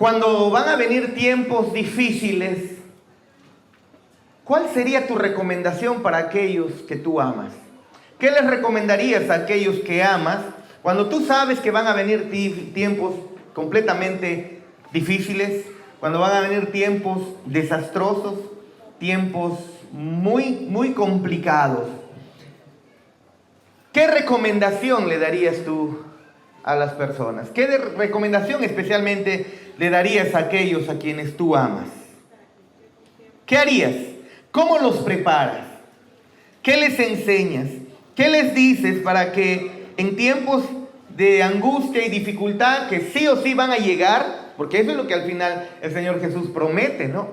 Cuando van a venir tiempos difíciles, ¿cuál sería tu recomendación para aquellos que tú amas? ¿Qué les recomendarías a aquellos que amas cuando tú sabes que van a venir tiempos completamente difíciles, cuando van a venir tiempos desastrosos, tiempos muy complicados? ¿Qué recomendación le darías tú a las personas? ¿Qué recomendación especialmente le darías a aquellos a quienes tú amas? ¿Qué harías? ¿Cómo los preparas? ¿Qué les enseñas? ¿Qué les dices para que en tiempos de angustia y dificultad, que sí o sí van a llegar, porque eso es lo que al final el Señor Jesús promete, ¿no?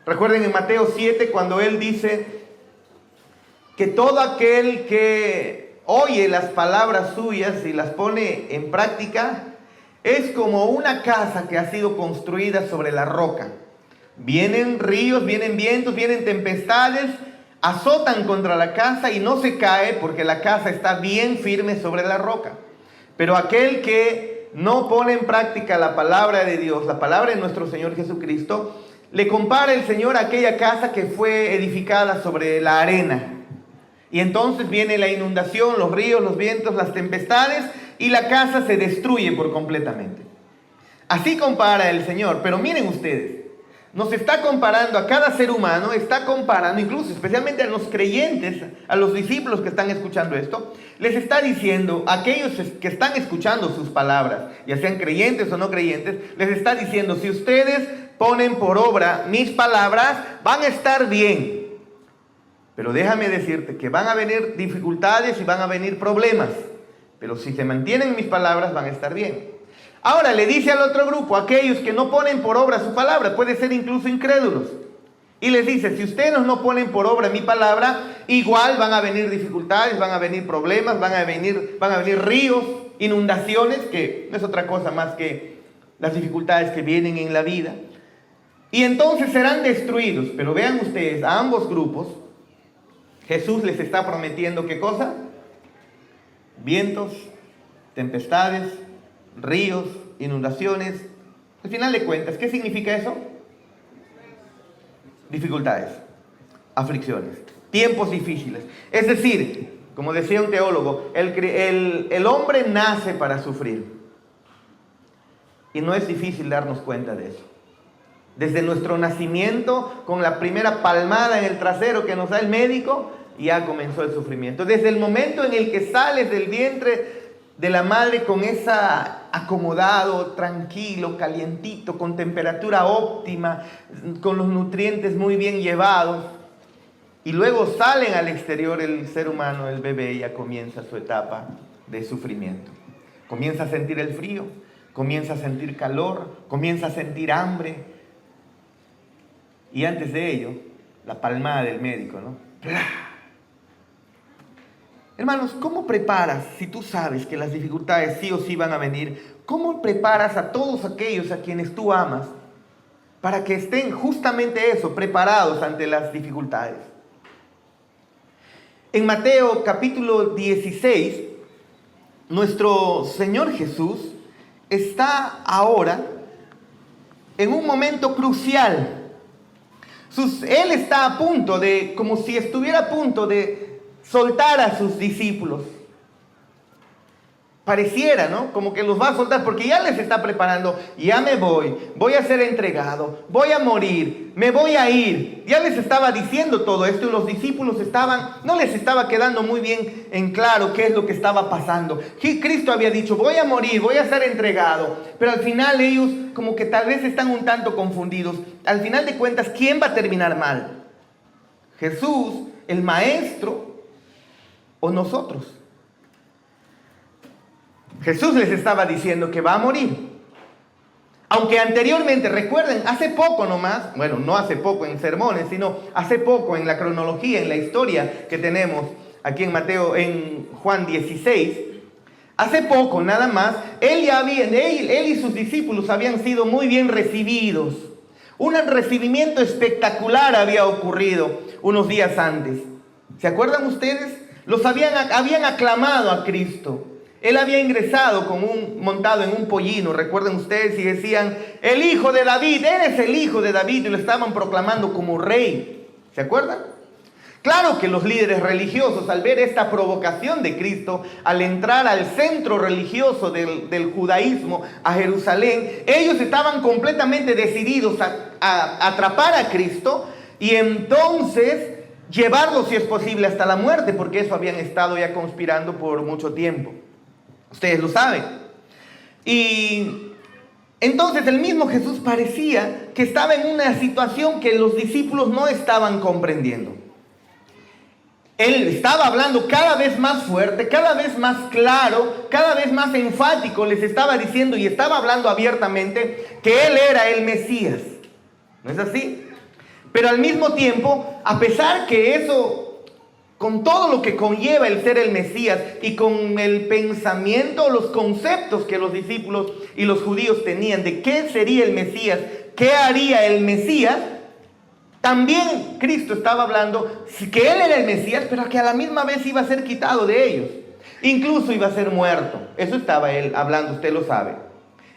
Recuerden en Mateo 7 cuando Él dice que todo aquel que oye las palabras suyas y las pone en práctica es como una casa que ha sido construida sobre la roca. Vienen ríos, vienen vientos, vienen tempestades, azotan contra la casa y no se cae porque la casa está bien firme sobre la roca. Pero aquel que no pone en práctica la palabra de Dios, la palabra de nuestro Señor Jesucristo, le compara el Señor a aquella casa que fue edificada sobre la arena. Y entonces viene la inundación, los ríos, los vientos, las tempestades, y la casa se destruye por completamente. Así compara el Señor. Pero miren ustedes, nos está comparando a cada ser humano, está comparando incluso especialmente a los creyentes, a los discípulos que están escuchando esto, les está diciendo a aquellos que están escuchando sus palabras, ya sean creyentes o no creyentes, les está diciendo: si ustedes ponen por obra mis palabras, van a estar bien. Pero déjame decirte que van a venir dificultades y van a venir problemas, pero si se mantienen mis palabras, van a estar bien. Ahora le dice al otro grupo, aquellos que no ponen por obra su palabra, puede ser incluso incrédulos, y les dice: si ustedes no ponen por obra mi palabra, igual van a venir dificultades, van a venir problemas, van a venir ríos, inundaciones, que no es otra cosa más que las dificultades que vienen en la vida, y entonces serán destruidos. Pero vean ustedes, a ambos grupos Jesús les está prometiendo ¿qué cosa? Vientos, tempestades, ríos, inundaciones. Al final de cuentas, ¿qué significa eso? Dificultades, aflicciones, tiempos difíciles. Es decir, como decía un teólogo, el hombre nace para sufrir. Y no es difícil darnos cuenta de eso. Desde nuestro nacimiento, con la primera palmada en el trasero que nos da el médico, ya comenzó el sufrimiento. Desde el momento en el que sales del vientre de la madre con esa acomodado, tranquilo, calientito, con temperatura óptima, con los nutrientes muy bien llevados, y luego salen al exterior, el ser humano, el bebé, ya comienza su etapa de sufrimiento. Comienza a sentir el frío, comienza a sentir calor, comienza a sentir hambre. Y antes de ello, la palmada del médico, ¿no? ¡Plah! Hermanos, ¿cómo preparas, si tú sabes que las dificultades sí o sí van a venir, cómo preparas a todos aquellos a quienes tú amas para que estén justamente eso, preparados ante las dificultades? En Mateo capítulo 16, nuestro Señor Jesús está ahora en un momento crucial. Él está a punto de, como si estuviera a punto de soltar a sus discípulos. Pareciera, ¿no? Como que los va a soltar porque ya les está preparando. Ya me voy a ser entregado, voy a morir, me voy a ir. Ya les estaba diciendo todo esto y los discípulos no les estaba quedando muy bien en claro qué es lo que estaba pasando. Cristo había dicho: voy a morir, voy a ser entregado. Pero al final ellos como que tal vez están un tanto confundidos. Al final de cuentas, ¿quién va a terminar mal? ¿Jesús, el maestro, o nosotros? Jesús les estaba diciendo que va a morir. Aunque anteriormente, recuerden, hace poco nomás, bueno, no hace poco en sermones, sino hace poco en la cronología, en la historia que tenemos aquí en Juan 16, hace poco nada más, él y sus discípulos habían sido muy bien recibidos. Un recibimiento espectacular había ocurrido unos días antes. ¿Se acuerdan ustedes? Habían aclamado a Cristo. Él había ingresado montado en un pollino, recuerden ustedes, y decían, el hijo de David, eres el hijo de David, y lo estaban proclamando como rey. ¿Se acuerdan? Claro que los líderes religiosos, al ver esta provocación de Cristo, al entrar al centro religioso del judaísmo, a Jerusalén, ellos estaban completamente decididos a atrapar a Cristo y entonces llevarlo, si es posible, hasta la muerte, porque eso habían estado ya conspirando por mucho tiempo. Ustedes lo saben. Y entonces el mismo Jesús parecía que estaba en una situación que los discípulos no estaban comprendiendo. Él estaba hablando cada vez más fuerte, cada vez más claro, cada vez más enfático. Les estaba diciendo y estaba hablando abiertamente que Él era el Mesías. ¿No es así? Pero al mismo tiempo, a pesar que eso, con todo lo que conlleva el ser el Mesías y con el pensamiento, los conceptos que los discípulos y los judíos tenían de qué sería el Mesías, qué haría el Mesías, también Cristo estaba hablando que Él era el Mesías, pero que a la misma vez iba a ser quitado de ellos. Incluso iba a ser muerto. Eso estaba Él hablando, usted lo sabe.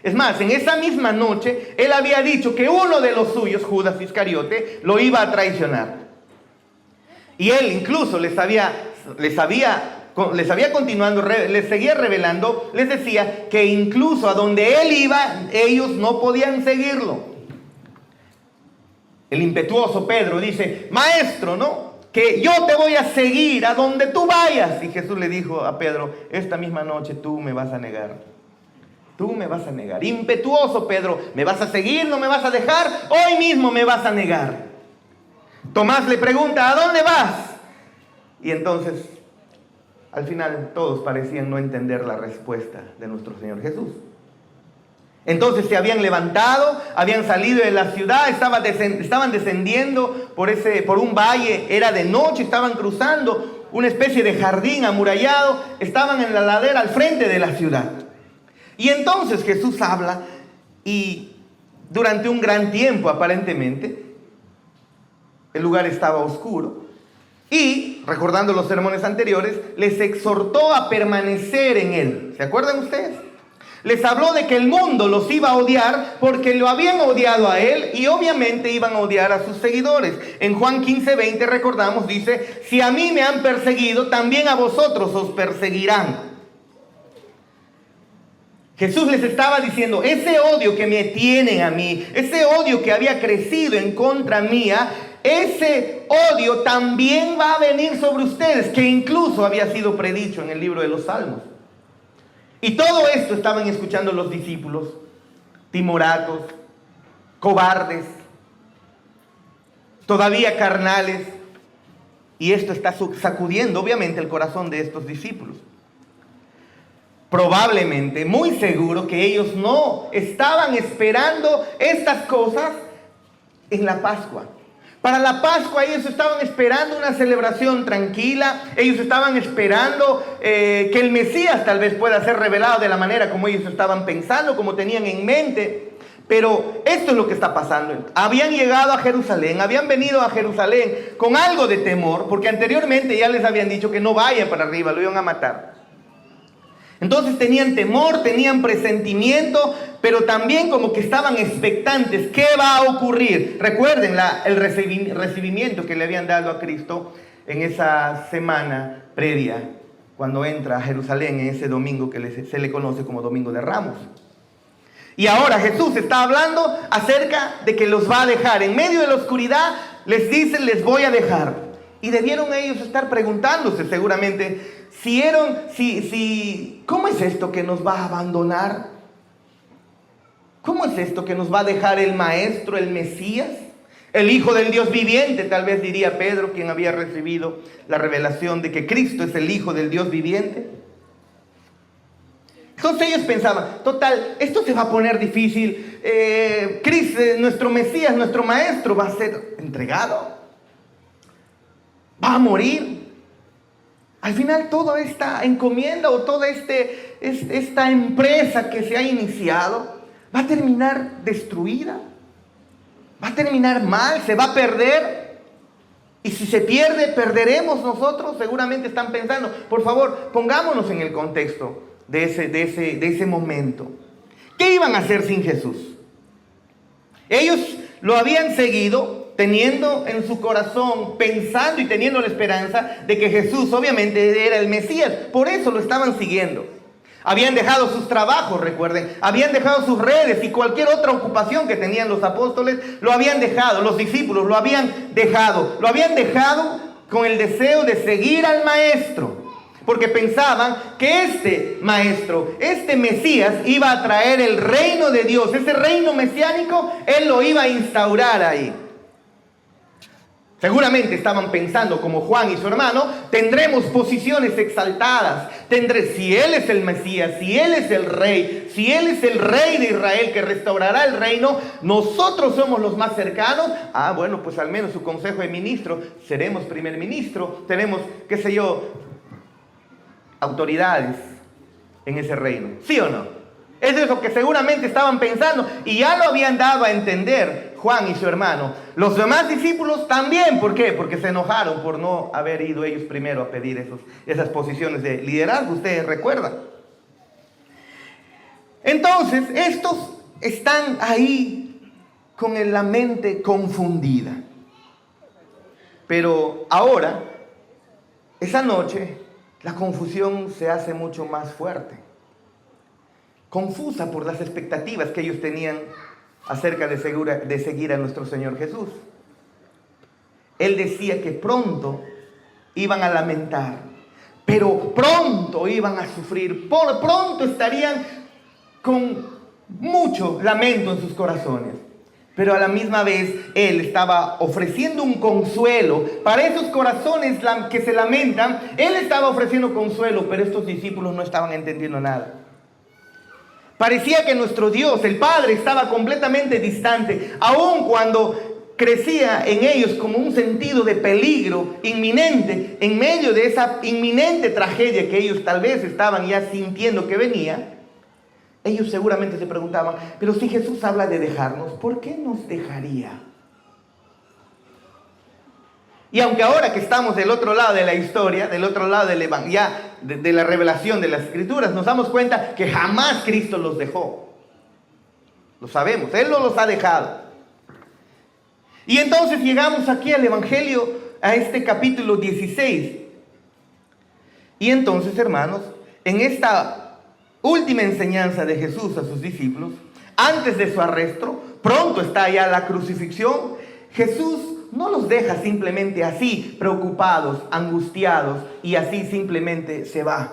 Es más, en esa misma noche, Él había dicho que uno de los suyos, Judas Iscariote, lo iba a traicionar. Y Él incluso les seguía revelando, les decía que incluso a donde Él iba, ellos no podían seguirlo. El impetuoso Pedro dice, maestro, ¿no? Que yo te voy a seguir a donde tú vayas. Y Jesús le dijo a Pedro, esta misma noche tú me vas a negar. Tú me vas a negar. Impetuoso Pedro, ¿me vas a seguir? ¿No me vas a dejar? Hoy mismo me vas a negar. Tomás le pregunta, ¿a dónde vas? Y entonces, al final, todos parecían no entender la respuesta de nuestro Señor Jesús. Entonces se habían levantado, habían salido de la ciudad, estaban descendiendo por un valle, era de noche, estaban cruzando una especie de jardín amurallado, estaban en la ladera al frente de la ciudad. Y entonces Jesús habla y durante un gran tiempo aparentemente, el lugar estaba oscuro y, recordando los sermones anteriores, les exhortó a permanecer en Él. ¿Se acuerdan ustedes? Les habló de que el mundo los iba a odiar porque lo habían odiado a Él y obviamente iban a odiar a sus seguidores. En Juan 15:20 recordamos, dice, si a mí me han perseguido, también a vosotros os perseguirán. Jesús les estaba diciendo, ese odio que me tienen a mí, ese odio que había crecido en contra mía, ese odio también va a venir sobre ustedes, que incluso había sido predicho en el libro de los Salmos. Y todo esto estaban escuchando los discípulos, timoratos, cobardes, todavía carnales. Y esto está sacudiendo obviamente el corazón de estos discípulos. Probablemente, muy seguro que ellos no estaban esperando estas cosas en la Pascua. Para la Pascua ellos estaban esperando una celebración tranquila, ellos estaban esperando que el Mesías tal vez pueda ser revelado de la manera como ellos estaban pensando, como tenían en mente. Pero esto es lo que está pasando. Habían llegado a Jerusalén, habían venido a Jerusalén con algo de temor, porque anteriormente ya les habían dicho que no vayan para arriba, lo iban a matar. Entonces tenían temor, tenían presentimiento, pero también como que estaban expectantes. ¿Qué va a ocurrir? Recuerden el recibimiento que le habían dado a Cristo en esa semana previa, cuando entra a Jerusalén en ese domingo que se le conoce como Domingo de Ramos. Y ahora Jesús está hablando acerca de que los va a dejar. En medio de la oscuridad les dice, les voy a dejar. Y debieron ellos estar preguntándose seguramente, ¿cómo es esto que nos va a abandonar? ¿Cómo es esto que nos va a dejar el Maestro, el Mesías? El Hijo del Dios viviente, tal vez diría Pedro, quien había recibido la revelación de que Cristo es el Hijo del Dios viviente. Entonces ellos pensaban, total, esto se va a poner difícil. Cristo, nuestro Mesías, nuestro Maestro, va a ser entregado. Va a morir. Al final toda esta encomienda o toda esta empresa que se ha iniciado va a terminar destruida, va a terminar mal, se va a perder. Y si se pierde, perderemos nosotros. Seguramente están pensando. Por favor, pongámonos en el contexto. de ese momento. ¿Qué iban a hacer sin Jesús? Ellos lo habían seguido teniendo en su corazón, pensando y teniendo la esperanza de que Jesús obviamente era el Mesías. Por eso lo estaban siguiendo. Habían dejado sus trabajos, recuerden. Habían dejado sus redes y cualquier otra ocupación que tenían los apóstoles. Lo habían dejado, los discípulos lo habían dejado. Lo habían dejado con el deseo de seguir al Maestro. Porque pensaban que este Maestro, este Mesías, iba a traer el reino de Dios. Ese reino mesiánico, Él lo iba a instaurar ahí. Seguramente estaban pensando como Juan y su hermano, tendremos posiciones exaltadas. Si Él es el Mesías, si Él es el Rey, si Él es el Rey de Israel que restaurará el reino, nosotros somos los más cercanos. Bueno, pues al menos su consejo de ministro, seremos primer ministro, tenemos, qué sé yo, autoridades en ese reino. ¿Sí o no? Es eso que seguramente estaban pensando y ya lo habían dado a entender Juan y su hermano. Los demás discípulos también. ¿Por qué? Porque se enojaron por no haber ido ellos primero a pedir esas posiciones de liderazgo. Ustedes recuerdan. Entonces, estos están ahí con la mente confundida. Pero ahora, esa noche, la confusión se hace mucho más fuerte. Confusa por las expectativas que ellos tenían acerca de seguir a nuestro Señor Jesús. Él decía que pronto iban a lamentar, pero pronto iban a sufrir, por pronto estarían con mucho lamento en sus corazones. Pero a la misma vez Él estaba ofreciendo un consuelo para esos corazones que se lamentan. Él estaba ofreciendo consuelo, pero estos discípulos no estaban entendiendo nada. Parecía que nuestro Dios, el Padre, estaba completamente distante, aun cuando crecía en ellos como un sentido de peligro inminente, en medio de esa inminente tragedia que ellos tal vez estaban ya sintiendo que venía. Ellos seguramente se preguntaban, pero si Jesús habla de dejarnos, ¿por qué nos dejaría? Y aunque ahora que estamos del otro lado de la historia, del otro lado del evangelio, de la revelación de las Escrituras, nos damos cuenta que jamás Cristo los dejó. Lo sabemos, Él no los ha dejado. Y entonces llegamos aquí al Evangelio, a este capítulo 16. Y entonces, hermanos, en esta última enseñanza de Jesús a sus discípulos, antes de su arresto, pronto está ya la crucifixión, Jesús no los deja simplemente así, preocupados, angustiados, y así simplemente se va.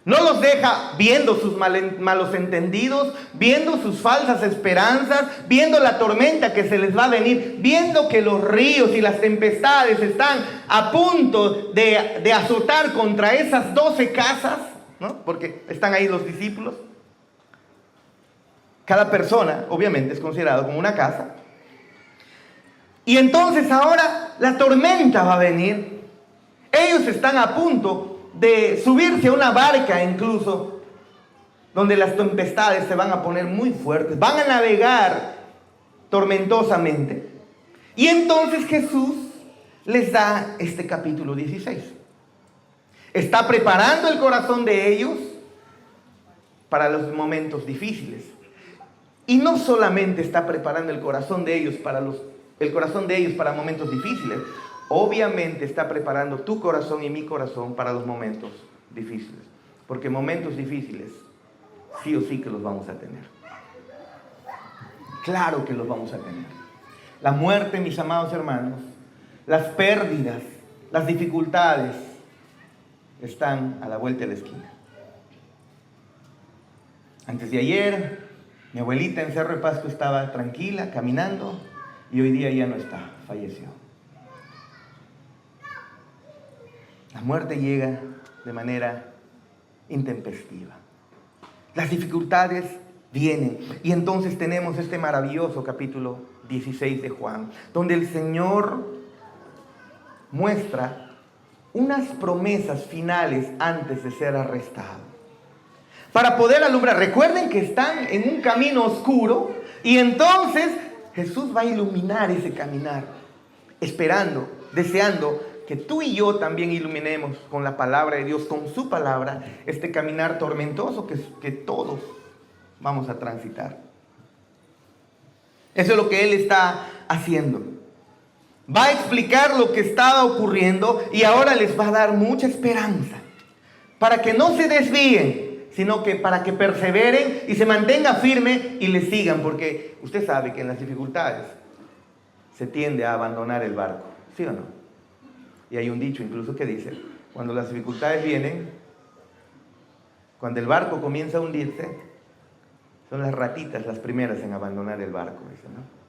No los deja viendo sus malos entendidos, viendo sus falsas esperanzas, viendo la tormenta que se les va a venir, viendo que los ríos y las tempestades están a punto de azotar contra esas 12 casas, ¿no? Porque están ahí los discípulos. Cada persona, obviamente, es considerado como una casa. Y entonces ahora la tormenta va a venir. Ellos están a punto de subirse a una barca incluso, donde las tempestades se van a poner muy fuertes. Van a navegar tormentosamente. Y entonces Jesús les da este capítulo 16. Está preparando el corazón de ellos para los momentos difíciles. Y no solamente está preparando el corazón de ellos para momentos difíciles, obviamente está preparando tu corazón y mi corazón para los momentos difíciles. Porque momentos difíciles, sí o sí que los vamos a tener. Claro que los vamos a tener. La muerte, mis amados hermanos, las pérdidas, las dificultades, están a la vuelta de la esquina. Antes de ayer, mi abuelita en Cerro de Pasco estaba tranquila, caminando, y hoy día ya no está, falleció. La muerte llega de manera intempestiva. Las dificultades vienen. Y entonces tenemos este maravilloso capítulo 16 de Juan, donde el Señor muestra unas promesas finales antes de ser arrestado. Para poder alumbrar. Recuerden que están en un camino oscuro y entonces Jesús va a iluminar ese caminar, esperando, deseando que tú y yo también iluminemos con la palabra de Dios, con su palabra, este caminar tormentoso que todos vamos a transitar. Eso es lo que Él está haciendo. Va a explicar lo que estaba ocurriendo y ahora les va a dar mucha esperanza para que no se desvíen, sino que para que perseveren y se mantengan firmes y le sigan, porque usted sabe que en las dificultades se tiende a abandonar el barco, ¿sí o no? Y hay un dicho incluso que dice, cuando las dificultades vienen, cuando el barco comienza a hundirse, son las ratitas las primeras en abandonar el barco, dice, ¿no?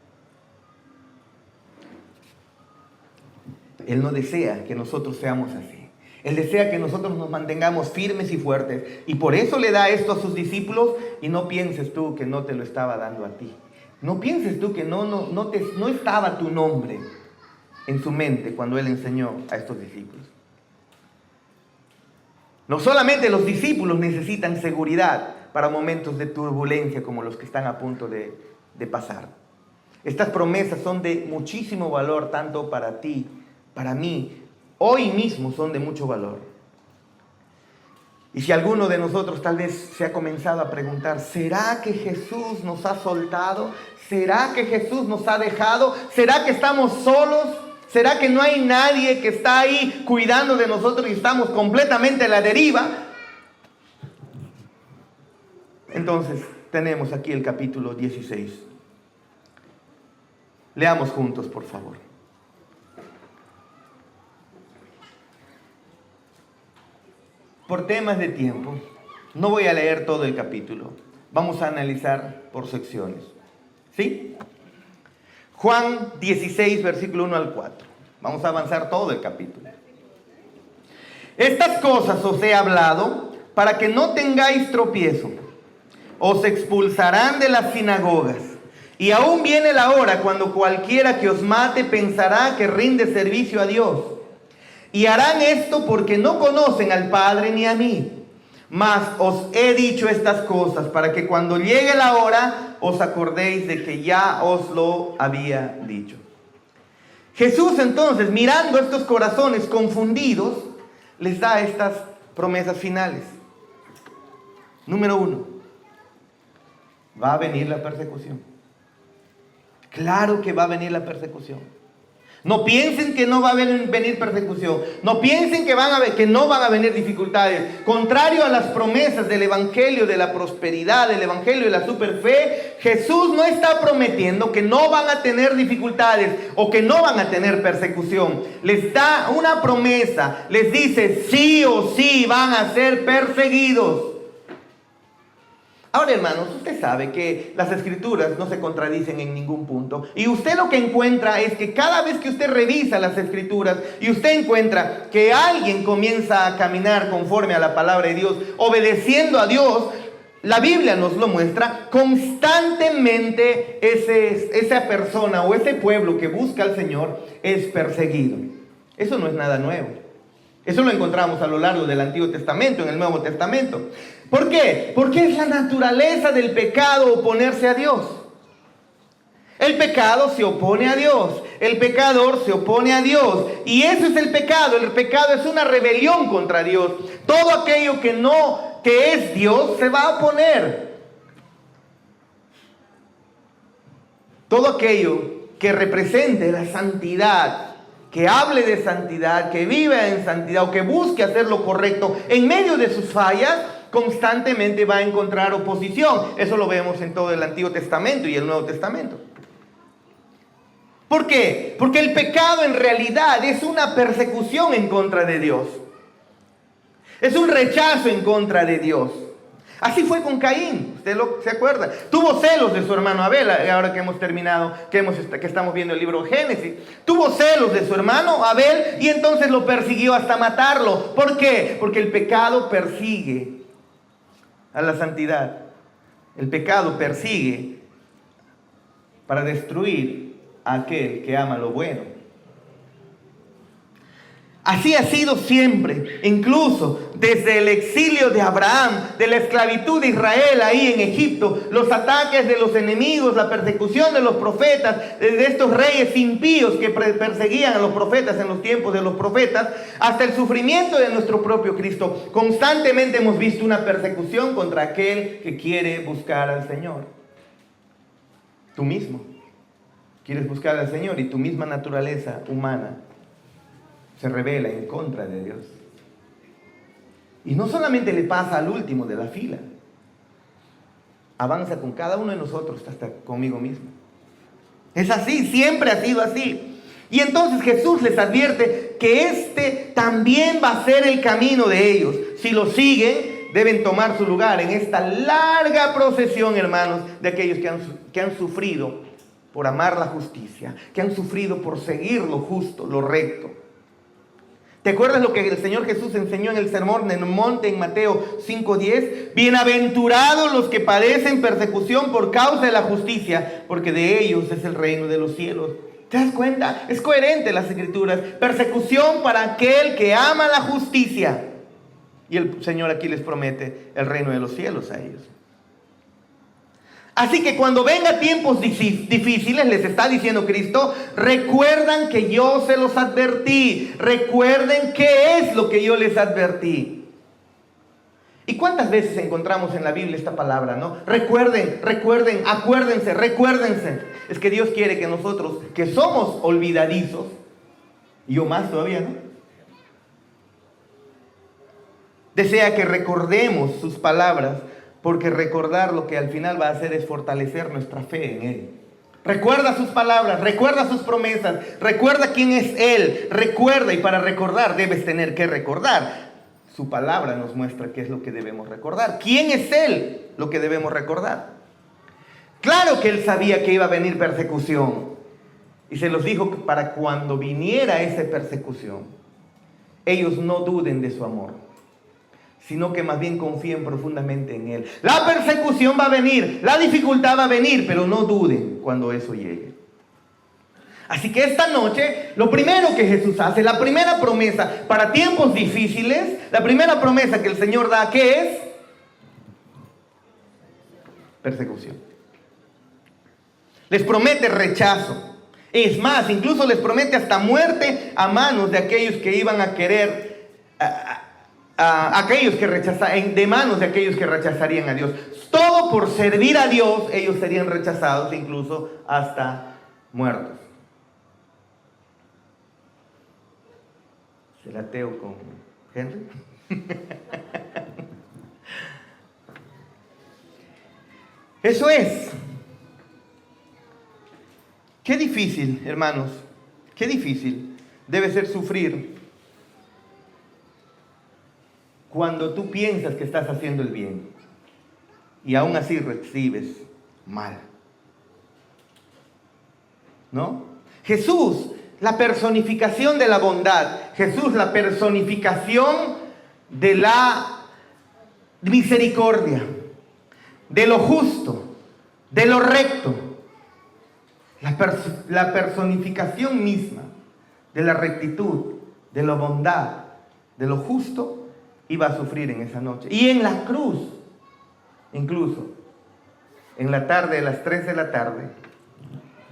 Él no desea que nosotros seamos así. Él desea que nosotros nos mantengamos firmes y fuertes. Y por eso le da esto a sus discípulos. Y no pienses tú que no te lo estaba dando a ti. No pienses tú que no estaba tu nombre en su mente cuando Él enseñó a estos discípulos. No solamente los discípulos necesitan seguridad para momentos de turbulencia como los que están a punto de pasar. Estas promesas son de muchísimo valor tanto para ti, para mí, hoy mismo son de mucho valor. Y si alguno de nosotros tal vez se ha comenzado a preguntar, ¿será que Jesús nos ha soltado? ¿Será que Jesús nos ha dejado? ¿Será que estamos solos? ¿Será que no hay nadie que está ahí cuidando de nosotros y estamos completamente a la deriva? Entonces, tenemos aquí el capítulo 16. Leamos juntos, por favor. Por temas de tiempo, no voy a leer todo el capítulo. Vamos a analizar por secciones. ¿Sí? Juan 16, versículo 1 al 4. Vamos a avanzar todo el capítulo. Estas cosas os he hablado para que no tengáis tropiezo. Os expulsarán de las sinagogas. Y aún viene la hora cuando cualquiera que os mate pensará que rinde servicio a Dios. Y harán esto porque no conocen al Padre ni a mí. Mas os he dicho estas cosas para que cuando llegue la hora os acordéis de que ya os lo había dicho. Jesús entonces, mirando estos corazones confundidos, les da estas promesas finales. Número 1, va a venir la persecución. Claro que va a venir la persecución. No piensen que no va a venir persecución. No piensen que no van a venir dificultades. Contrario a las promesas del evangelio de la prosperidad, del evangelio de la superfe, Jesús no está prometiendo que no van a tener dificultades o que no van a tener persecución. Les da una promesa. Les dice sí o sí van a ser perseguidos. Ahora, hermanos, usted sabe que las escrituras no se contradicen en ningún punto. Y usted lo que encuentra es que cada vez que usted revisa las escrituras y usted encuentra que alguien comienza a caminar conforme a la palabra de Dios, obedeciendo a Dios, la Biblia nos lo muestra, constantemente esa persona o ese pueblo que busca al Señor es perseguido. Eso no es nada nuevo. Eso lo encontramos a lo largo del Antiguo Testamento, en el Nuevo Testamento. ¿Por qué? Porque es la naturaleza del pecado oponerse a Dios. El pecado se opone a Dios. El pecador se opone a Dios. Y eso es el pecado. El pecado es una rebelión contra Dios. Todo aquello que es Dios se va a oponer. Todo aquello que represente la santidad, que hable de santidad, que viva en santidad o que busque hacer lo correcto en medio de sus fallas, constantemente va a encontrar oposición. Eso lo vemos en todo el Antiguo Testamento y el Nuevo Testamento. ¿Por qué? Porque el pecado en realidad es una persecución en contra de Dios. Es un rechazo en contra de Dios. Así fue con Caín, ¿usted se acuerda? Tuvo celos de su hermano Abel, ahora que hemos terminado, que estamos viendo el libro Génesis. Tuvo celos de su hermano Abel y entonces lo persiguió hasta matarlo. ¿Por qué? Porque el pecado persigue a la santidad. El pecado persigue para destruir a aquel que ama lo bueno. Así ha sido siempre, incluso desde el exilio de Abraham, de la esclavitud de Israel ahí en Egipto, los ataques de los enemigos, la persecución de los profetas, de estos reyes impíos que perseguían a los profetas en los tiempos de los profetas, hasta el sufrimiento de nuestro propio Cristo. Constantemente hemos visto una persecución contra aquel que quiere buscar al Señor. Tú mismo quieres buscar al Señor y tu misma naturaleza humana se revela en contra de Dios. Y no solamente le pasa al último de la fila, avanza con cada uno de nosotros, hasta conmigo mismo. Es así, siempre ha sido así. Y entonces Jesús les advierte que este también va a ser el camino de ellos. Si lo siguen, deben tomar su lugar en esta larga procesión, hermanos, de aquellos que han sufrido por amar la justicia, que han sufrido por seguir lo justo, lo recto. ¿Te acuerdas lo que el Señor Jesús enseñó en el sermón en el monte en Mateo 5:10? Bienaventurados los que padecen persecución por causa de la justicia, porque de ellos es el reino de los cielos. ¿Te das cuenta? Es coherente las escrituras. Persecución para aquel que ama la justicia. Y el Señor aquí les promete el reino de los cielos a ellos. Así que cuando venga tiempos difíciles, les está diciendo Cristo, recuerdan que yo se los advertí. Recuerden qué es lo que yo les advertí. ¿Y cuántas veces encontramos en la Biblia esta palabra, no? Recuerden, acuérdense, recuérdense. Es que Dios quiere que nosotros, que somos olvidadizos, y yo más todavía, ¿no? Desea que recordemos sus palabras, porque recordar lo que al final va a hacer es fortalecer nuestra fe en Él. Recuerda sus palabras, recuerda sus promesas, recuerda quién es Él, recuerda, y para recordar debes tener que recordar. Su palabra nos muestra qué es lo que debemos recordar. ¿Quién es Él? Lo que debemos recordar. Claro que Él sabía que iba a venir persecución, y se los dijo que para cuando viniera esa persecución, ellos no duden de su amor, sino que más bien confíen profundamente en Él. La persecución va a venir, la dificultad va a venir, pero no duden cuando eso llegue. Así que esta noche, lo primero que Jesús hace, la primera promesa para tiempos difíciles, la primera promesa que el Señor da, ¿qué es? Persecución. Les promete rechazo. Es más, incluso les promete hasta muerte a manos de aquellos que iban a querer... aquellos que de manos de aquellos que rechazarían a Dios. Todo por servir a Dios, ellos serían rechazados, incluso hasta muertos. ¿Se ateo con Henry? Eso es. Qué difícil, hermanos, qué difícil debe ser sufrir cuando tú piensas que estás haciendo el bien y aún así recibes mal. ¿No? Jesús, la personificación de la bondad. Jesús, la personificación de la misericordia, de lo justo, de lo recto. La personificación misma de la rectitud, de la bondad, de lo justo, iba a sufrir en esa noche. Y en la cruz, incluso, en la tarde, a las 3 de la tarde,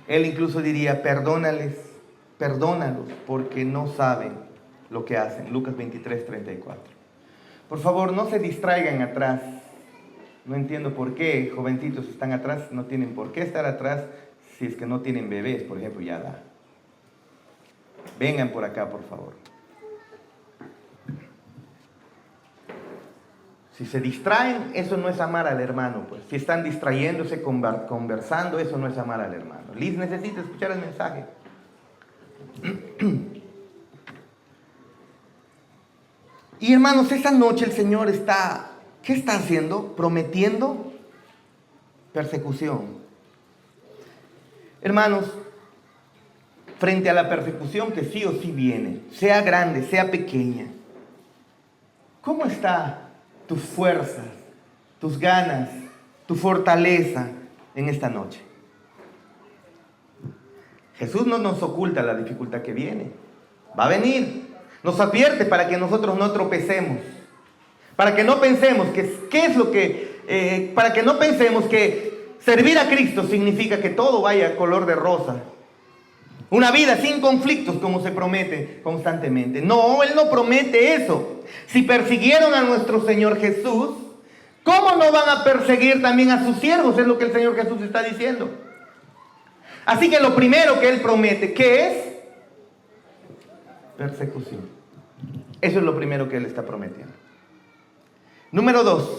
Él incluso diría, perdónalos, porque no saben lo que hacen. Lucas 23:34. Por favor, no se distraigan atrás. No entiendo por qué jovencitos están atrás, no tienen por qué estar atrás si es que no tienen bebés, por ejemplo, ya da. Vengan por acá, por favor. Si se distraen, eso no es amar al hermano, pues. Si están distrayéndose, conversando, eso no es amar al hermano. Liz necesita escuchar el mensaje. Y hermanos, esa noche el Señor ¿qué está haciendo? Prometiendo persecución. Hermanos, frente a la persecución que sí o sí viene, sea grande, sea pequeña, ¿cómo está tus fuerzas, tus ganas, tu fortaleza en esta noche? Jesús no nos oculta la dificultad que viene. Va a venir. Nos advierte para que nosotros no tropecemos, para que no pensemos para que no pensemos que servir a Cristo significa que todo vaya color de rosa. Una vida sin conflictos como se promete constantemente. No, Él no promete eso. Si persiguieron a nuestro Señor Jesús, ¿cómo no van a perseguir también a sus siervos? Es lo que el Señor Jesús está diciendo. Así que lo primero que Él promete, ¿qué es? Persecución. Eso es lo primero que Él está prometiendo. Número 2,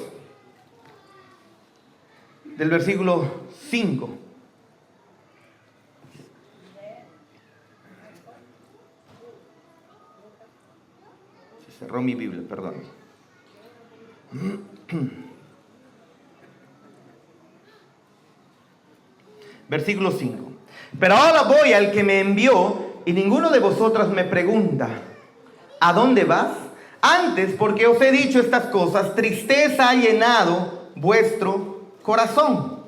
del versículo 5. Se cerró mi Biblia, perdón. Versículo 5. Pero ahora voy al que me envió y ninguno de vosotras me pregunta, ¿a dónde vas? Antes, porque os he dicho estas cosas, tristeza ha llenado vuestro corazón.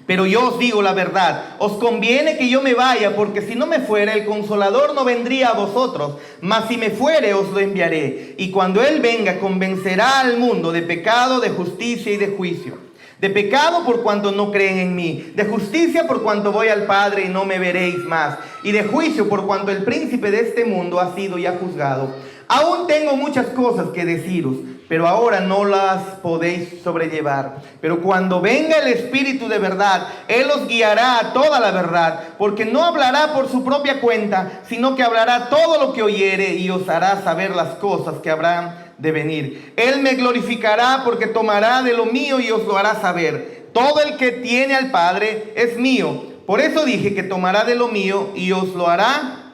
Pero yo os digo la verdad, os conviene que yo me vaya, porque si no me fuere, el Consolador no vendría a vosotros, mas si me fuere, os lo enviaré. Y cuando Él venga, convencerá al mundo de pecado, de justicia y de juicio. De pecado por cuanto no creen en mí, de justicia por cuanto voy al Padre y no me veréis más, y de juicio por cuanto el príncipe de este mundo ha sido ya juzgado. Aún tengo muchas cosas que deciros, pero ahora no las podéis sobrellevar. Pero cuando venga el Espíritu de verdad, Él os guiará a toda la verdad, porque no hablará por su propia cuenta, sino que hablará todo lo que oyere y os hará saber las cosas que habrán de venir. Él me glorificará porque tomará de lo mío y os lo hará saber. Todo el que tiene al Padre es mío. Por eso dije que tomará de lo mío y os lo hará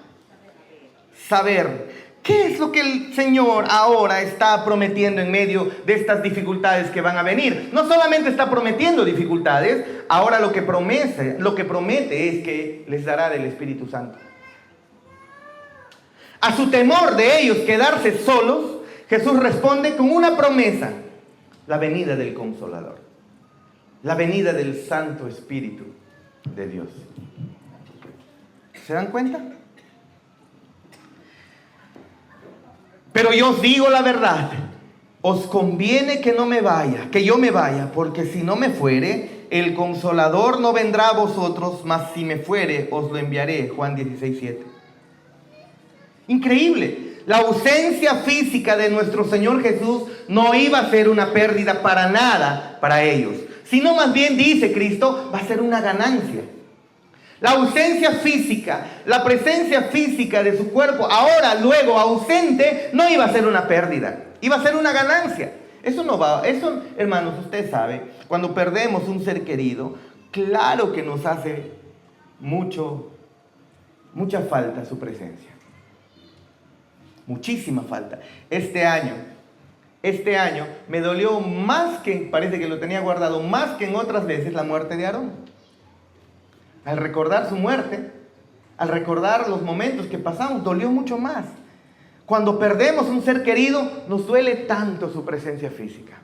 saber. ¿Qué es lo que el Señor ahora está prometiendo en medio de estas dificultades que van a venir? No solamente está prometiendo dificultades, ahora lo que promete es que les dará del Espíritu Santo. A su temor de ellos quedarse solos, Jesús responde con una promesa: la venida del Consolador, la venida del Santo Espíritu de Dios. ¿Se dan cuenta? Pero yo os digo la verdad, os conviene que yo me vaya, porque si no me fuere, el Consolador no vendrá a vosotros, mas si me fuere, os lo enviaré. Juan 16:7. Increíble. La ausencia física de nuestro Señor Jesús no iba a ser una pérdida para nada para ellos, sino más bien, dice Cristo, va a ser una ganancia. La ausencia física, la presencia física de su cuerpo, ahora, luego, ausente, no iba a ser una pérdida, iba a ser una ganancia. Eso, hermanos, usted sabe, cuando perdemos un ser querido, claro que nos hace mucha falta su presencia. Muchísima falta. Este año me dolió más que, parece que lo tenía guardado, más que en otras veces, la muerte de Aarón. Al recordar su muerte, al recordar los momentos que pasamos, dolió mucho más. Cuando perdemos un ser querido, nos duele tanto su presencia física.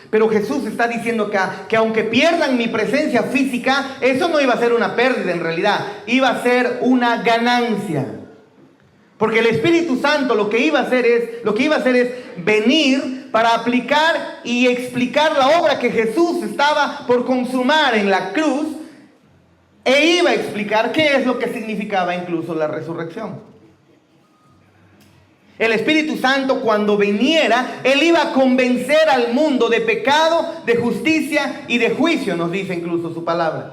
Pero Jesús está diciendo acá que aunque pierdan mi presencia física, eso no iba a ser una pérdida en realidad, iba a ser una ganancia. Porque el Espíritu Santo lo que iba a hacer es venir para aplicar y explicar la obra que Jesús estaba por consumar en la cruz, e iba a explicar qué es lo que significaba incluso la resurrección. El Espíritu Santo, cuando viniera, Él iba a convencer al mundo de pecado, de justicia y de juicio, nos dice incluso su palabra.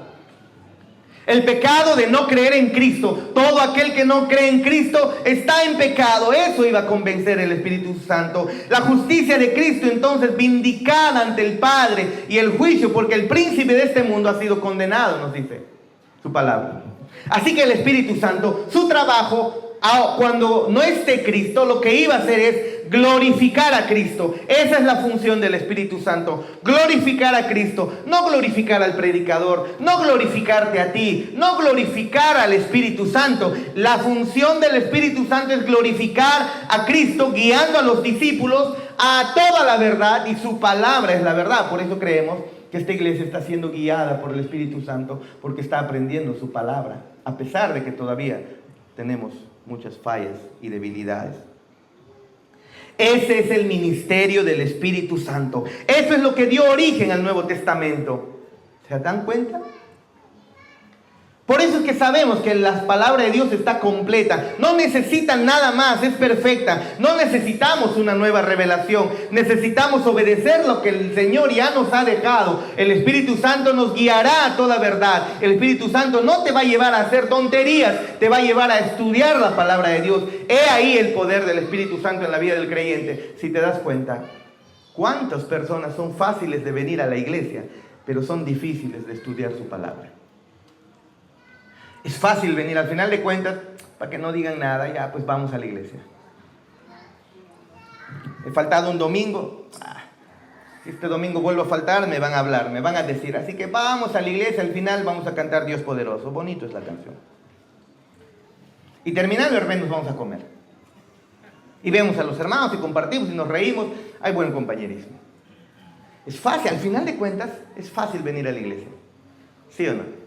El pecado de no creer en Cristo. Todo aquel que no cree en Cristo está en pecado. Eso iba a convencer el Espíritu Santo. La justicia de Cristo entonces vindicada ante el Padre, y el juicio porque el príncipe de este mundo ha sido condenado, nos dice su palabra. Así que el Espíritu Santo, su trabajo, cuando no esté Cristo, lo que iba a hacer es glorificar a Cristo. Esa es la función del Espíritu Santo, glorificar a Cristo, no glorificar al predicador, no glorificarte a ti, no glorificar al Espíritu Santo. La función del Espíritu Santo es glorificar a Cristo, guiando a los discípulos a toda la verdad, y su palabra es la verdad. Por eso creemos que esta iglesia está siendo guiada por el Espíritu Santo, porque está aprendiendo su palabra, a pesar de que todavía tenemos muchas fallas y debilidades. Ese es el ministerio del Espíritu Santo. Eso es lo que dio origen al Nuevo Testamento. ¿Se dan cuenta? Por eso es que sabemos que la palabra de Dios está completa. No necesitan nada más, es perfecta. No necesitamos una nueva revelación. Necesitamos obedecer lo que el Señor ya nos ha dejado. El Espíritu Santo nos guiará a toda verdad. El Espíritu Santo no te va a llevar a hacer tonterías, te va a llevar a estudiar la palabra de Dios. He ahí el poder del Espíritu Santo en la vida del creyente. Si te das cuenta, ¿cuántas personas son fáciles de venir a la iglesia, pero son difíciles de estudiar su palabra? Es fácil venir, al final de cuentas, para que no digan nada, ya pues vamos a la iglesia. He faltado un domingo, si este domingo vuelvo a faltar, me van a hablar, me van a decir, así que vamos a la iglesia, al final vamos a cantar Dios poderoso. Bonito es la canción. Y terminando el hermanos vamos a comer. Y vemos a los hermanos y compartimos y nos reímos, hay buen compañerismo. Es fácil, al final de cuentas, es fácil venir a la iglesia. ¿Sí o no?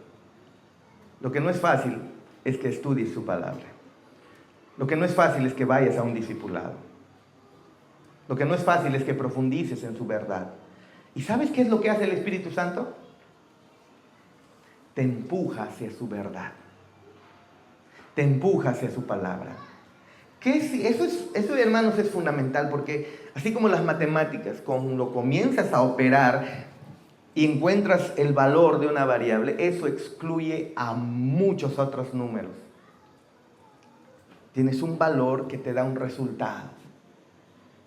Lo que no es fácil es que estudies su palabra. Lo que no es fácil es que vayas a un discipulado. Lo que no es fácil es que profundices en su verdad. ¿Y sabes qué es lo que hace el Espíritu Santo? Te empuja hacia su verdad. Te empuja hacia su palabra. Eso, hermanos, es fundamental, porque así como las matemáticas, cuando comienzas a operar y encuentras el valor de una variable, eso excluye a muchos otros números. Tienes un valor que te da un resultado.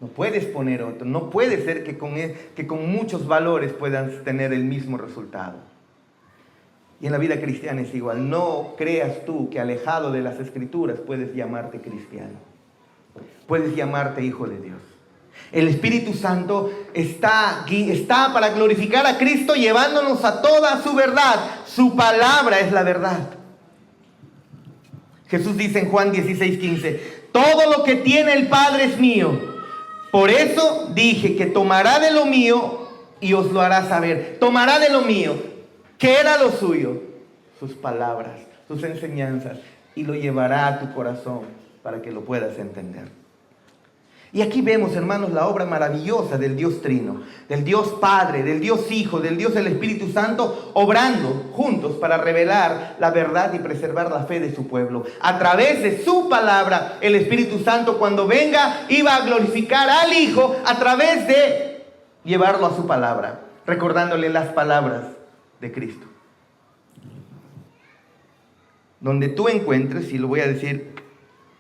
No puedes poner otro. No puede ser que con muchos valores puedas tener el mismo resultado. Y en la vida cristiana es igual. No creas tú que alejado de las Escrituras puedes llamarte cristiano. Puedes llamarte hijo de Dios. El Espíritu Santo está para glorificar a Cristo, llevándonos a toda su verdad. Su palabra es la verdad. Jesús dice en Juan 16:15, todo lo que tiene el Padre es mío. Por eso dije que tomará de lo mío y os lo hará saber. Tomará de lo mío. ¿Qué era lo suyo? Sus palabras, sus enseñanzas, y lo llevará a tu corazón para que lo puedas entender. Y aquí vemos, hermanos, la obra maravillosa del Dios Trino, del Dios Padre, del Dios Hijo, del Dios del Espíritu Santo, obrando juntos para revelar la verdad y preservar la fe de su pueblo. A través de su palabra, el Espíritu Santo, cuando venga, iba a glorificar al Hijo a través de llevarlo a su palabra, recordándole las palabras de Cristo. Donde tú encuentres, y lo voy a decir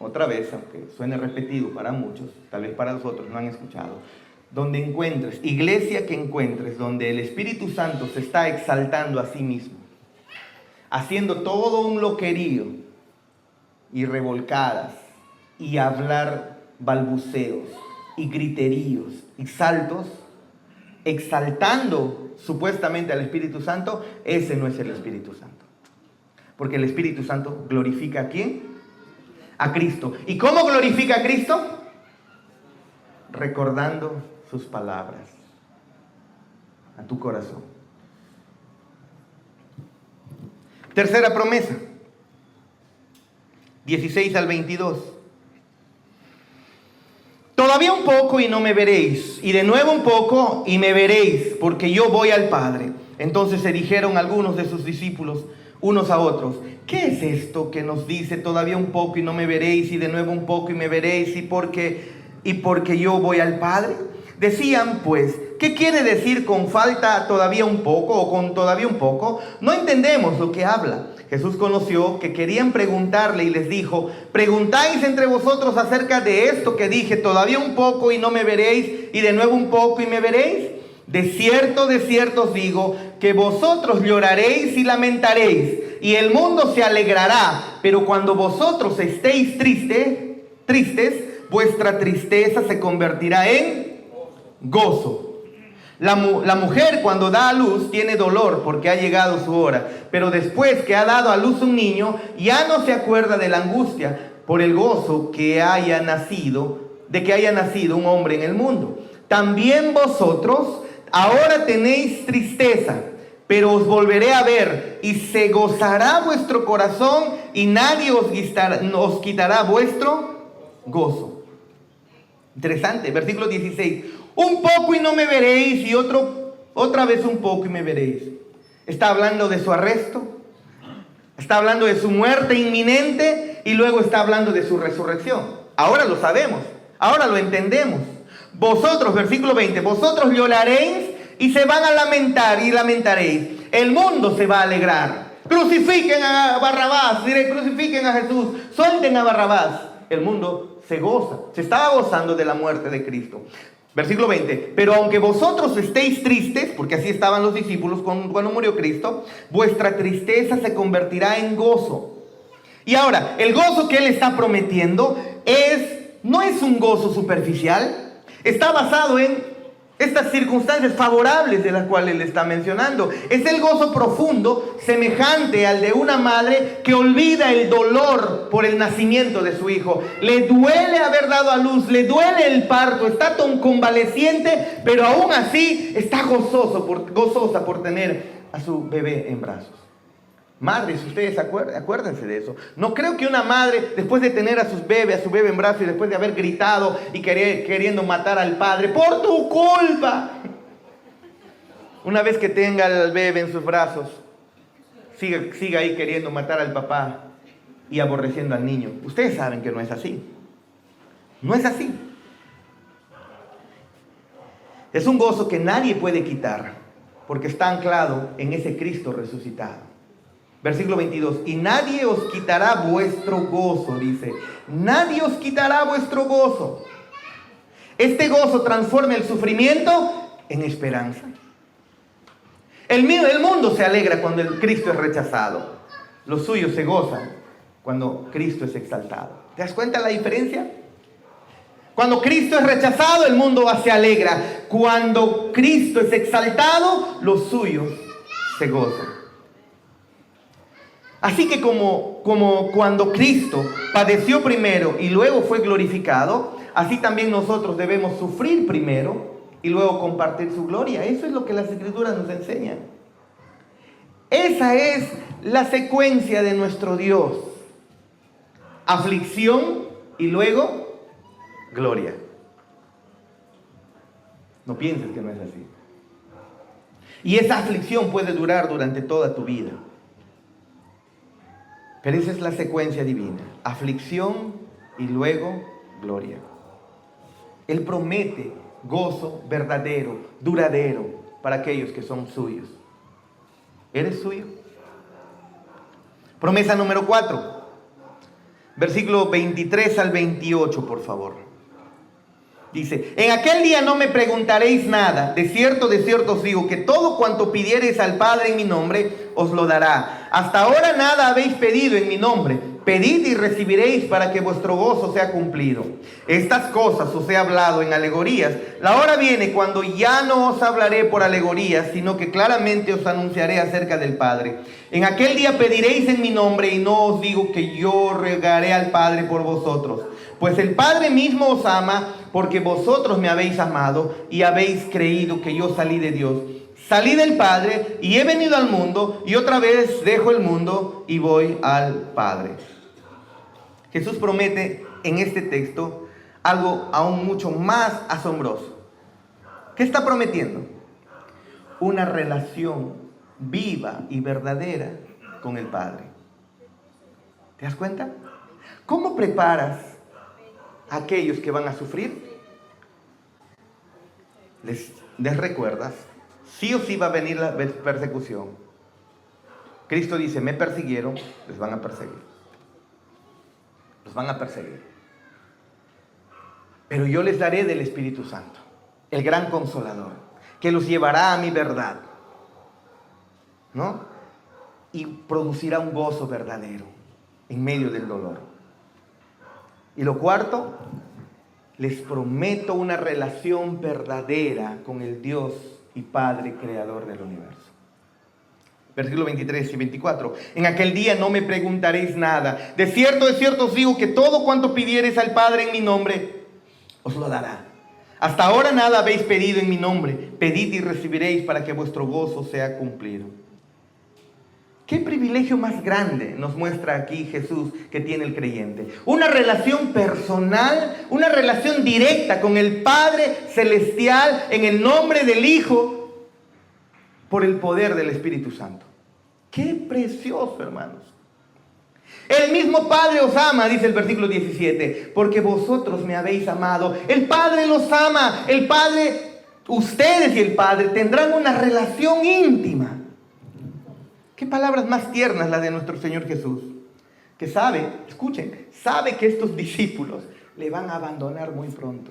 otra vez, aunque suene repetido para muchos, tal vez para los otros no han escuchado, donde encuentres, iglesia que encuentres, donde el Espíritu Santo se está exaltando a sí mismo, haciendo todo un loquerío y revolcadas y hablar balbuceos y griteríos y saltos, exaltando supuestamente al Espíritu Santo, ese no es el Espíritu Santo. Porque el Espíritu Santo glorifica ¿a quién? A Cristo. ¿Y cómo glorifica a Cristo? Recordando sus palabras a tu corazón. Tercera promesa, 16 al 22. Todavía un poco y no me veréis, y de nuevo un poco y me veréis, porque yo voy al Padre. Entonces se dijeron algunos de sus discípulos unos a otros, ¿qué es esto que nos dice todavía un poco y no me veréis, y de nuevo un poco y me veréis, y porque yo voy al Padre? Decían pues, ¿qué quiere decir con falta todavía un poco o con todavía un poco? No entendemos lo que habla. Jesús conoció que querían preguntarle y les dijo, ¿preguntáis entre vosotros acerca de esto que dije, todavía un poco y no me veréis, y de nuevo un poco y me veréis? De cierto os digo que vosotros lloraréis y lamentaréis, y el mundo se alegrará, pero cuando vosotros estéis tristes, vuestra tristeza se convertirá en gozo. La mujer cuando da a luz tiene dolor porque ha llegado su hora, pero después que ha dado a luz un niño, ya no se acuerda de la angustia por el gozo de que haya nacido un hombre en el mundo. También vosotros ahora tenéis tristeza, pero os volveré a ver, y se gozará vuestro corazón, y nadie os quitará vuestro gozo. Interesante, versículo 16. Un poco y no me veréis, y otra vez un poco y me veréis. Está hablando de su arresto, está hablando de su muerte inminente, y luego está hablando de su resurrección. Ahora lo sabemos, ahora lo entendemos. Vosotros, versículo 20, vosotros lloraréis y se van a lamentar y lamentaréis. El mundo se va a alegrar. Crucifiquen a Barrabás, crucifiquen a Jesús, suelten a Barrabás. El mundo se goza, se estaba gozando de la muerte de Cristo. Versículo 20, pero aunque vosotros estéis tristes, porque así estaban los discípulos cuando murió Cristo, vuestra tristeza se convertirá en gozo. Y ahora, el gozo que Él está prometiendo no es un gozo superficial. Está basado en estas circunstancias favorables de las cuales Él está mencionando. Es el gozo profundo, semejante al de una madre que olvida el dolor por el nacimiento de su hijo. Le duele haber dado a luz, le duele el parto, está tan convaleciente, pero aún así está gozosa por tener a su bebé en brazos. Madres, ustedes acuérdense de eso. No creo que una madre, después de tener a su bebé en brazos y después de haber gritado y queriendo matar al padre, por tu culpa, una vez que tenga al bebé en sus brazos, siga ahí queriendo matar al papá y aborreciendo al niño. Ustedes saben que no es así. No es así. Es un gozo que nadie puede quitar, porque está anclado en ese Cristo resucitado. Versículo 22, y nadie os quitará vuestro gozo, dice. Nadie os quitará vuestro gozo. Este gozo transforma el sufrimiento en esperanza. El mundo se alegra cuando el Cristo es rechazado. Los suyos se gozan cuando Cristo es exaltado. ¿Te das cuenta la diferencia? Cuando Cristo es rechazado, el mundo se alegra. Cuando Cristo es exaltado, los suyos se gozan. Así que como cuando Cristo padeció primero y luego fue glorificado, así también nosotros debemos sufrir primero y luego compartir su gloria. Eso es lo que las Escrituras nos enseñan. Esa es la secuencia de nuestro Dios. Aflicción y luego gloria. No pienses que no es así. Y esa aflicción puede durar durante toda tu vida. Pero esa es la secuencia divina. Aflicción y luego gloria. Él promete gozo verdadero, duradero, para aquellos que son suyos. ¿Eres suyo? Promesa número 4. Versículo 23 al 28, por favor. Dice, en aquel día no me preguntaréis nada. De cierto os digo que todo cuanto pidiereis al Padre en mi nombre, os lo dará. Hasta ahora nada habéis pedido en mi nombre. Pedid y recibiréis para que vuestro gozo sea cumplido. Estas cosas os he hablado en alegorías. La hora viene cuando ya no os hablaré por alegorías, sino que claramente os anunciaré acerca del Padre. En aquel día pediréis en mi nombre, y no os digo que yo rogaré al Padre por vosotros. Pues el Padre mismo os ama, porque vosotros me habéis amado y habéis creído que yo salí de Dios. Salí del Padre y he venido al mundo, y otra vez dejo el mundo y voy al Padre. Jesús promete en este texto algo aún mucho más asombroso. ¿Qué está prometiendo? Una relación viva y verdadera con el Padre. ¿Te das cuenta? ¿Cómo preparas a aquellos que van a sufrir? Les recuerdas, sí o sí va a venir la persecución. Cristo dice, me persiguieron, les van a perseguir. Los van a perseguir. Pero yo les daré del Espíritu Santo, el gran consolador, que los llevará a mi verdad, ¿no? Y producirá un gozo verdadero en medio del dolor. Y lo cuarto, les prometo una relación verdadera con el Dios y Padre creador del universo. Versículos 23 y 24. En aquel día no me preguntaréis nada. De cierto os digo que todo cuanto pidiereis al Padre en mi nombre, os lo dará. Hasta ahora nada habéis pedido en mi nombre. Pedid y recibiréis para que vuestro gozo sea cumplido. ¿Qué privilegio más grande nos muestra aquí Jesús que tiene el creyente? Una relación personal, una relación directa con el Padre Celestial en el nombre del Hijo por el poder del Espíritu Santo. ¡Qué precioso, hermanos! El mismo Padre os ama, dice el versículo 17, porque vosotros me habéis amado. El Padre los ama. El Padre, ustedes y el Padre tendrán una relación íntima. Qué palabras más tiernas las de nuestro Señor Jesús, que sabe, escuchen, sabe que estos discípulos le van a abandonar muy pronto.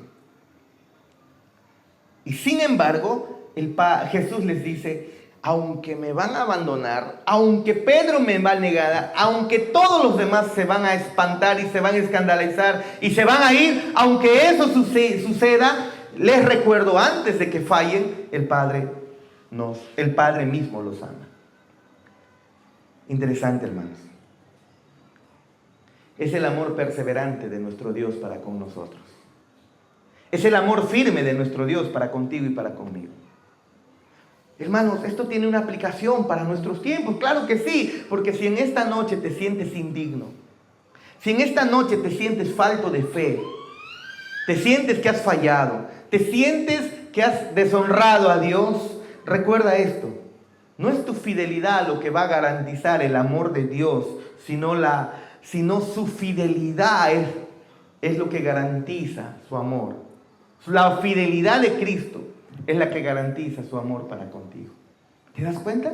Y sin embargo, Jesús les dice, aunque me van a abandonar, aunque Pedro me va a negar, aunque todos los demás se van a espantar y se van a escandalizar y se van a ir, aunque eso suceda, les recuerdo, antes de que fallen, el Padre mismo los ama. Interesante, hermanos. Es el amor perseverante de nuestro Dios para con nosotros. Es el amor firme de nuestro Dios para contigo y para conmigo. Hermanos, esto tiene una aplicación para nuestros tiempos. Claro que sí, porque si en esta noche te sientes indigno, si en esta noche te sientes falto de fe, te sientes que has fallado, te sientes que has deshonrado a Dios, recuerda esto. No es tu fidelidad lo que va a garantizar el amor de Dios, sino su fidelidad es lo que garantiza su amor. La fidelidad de Cristo es la que garantiza su amor para contigo. ¿Te das cuenta?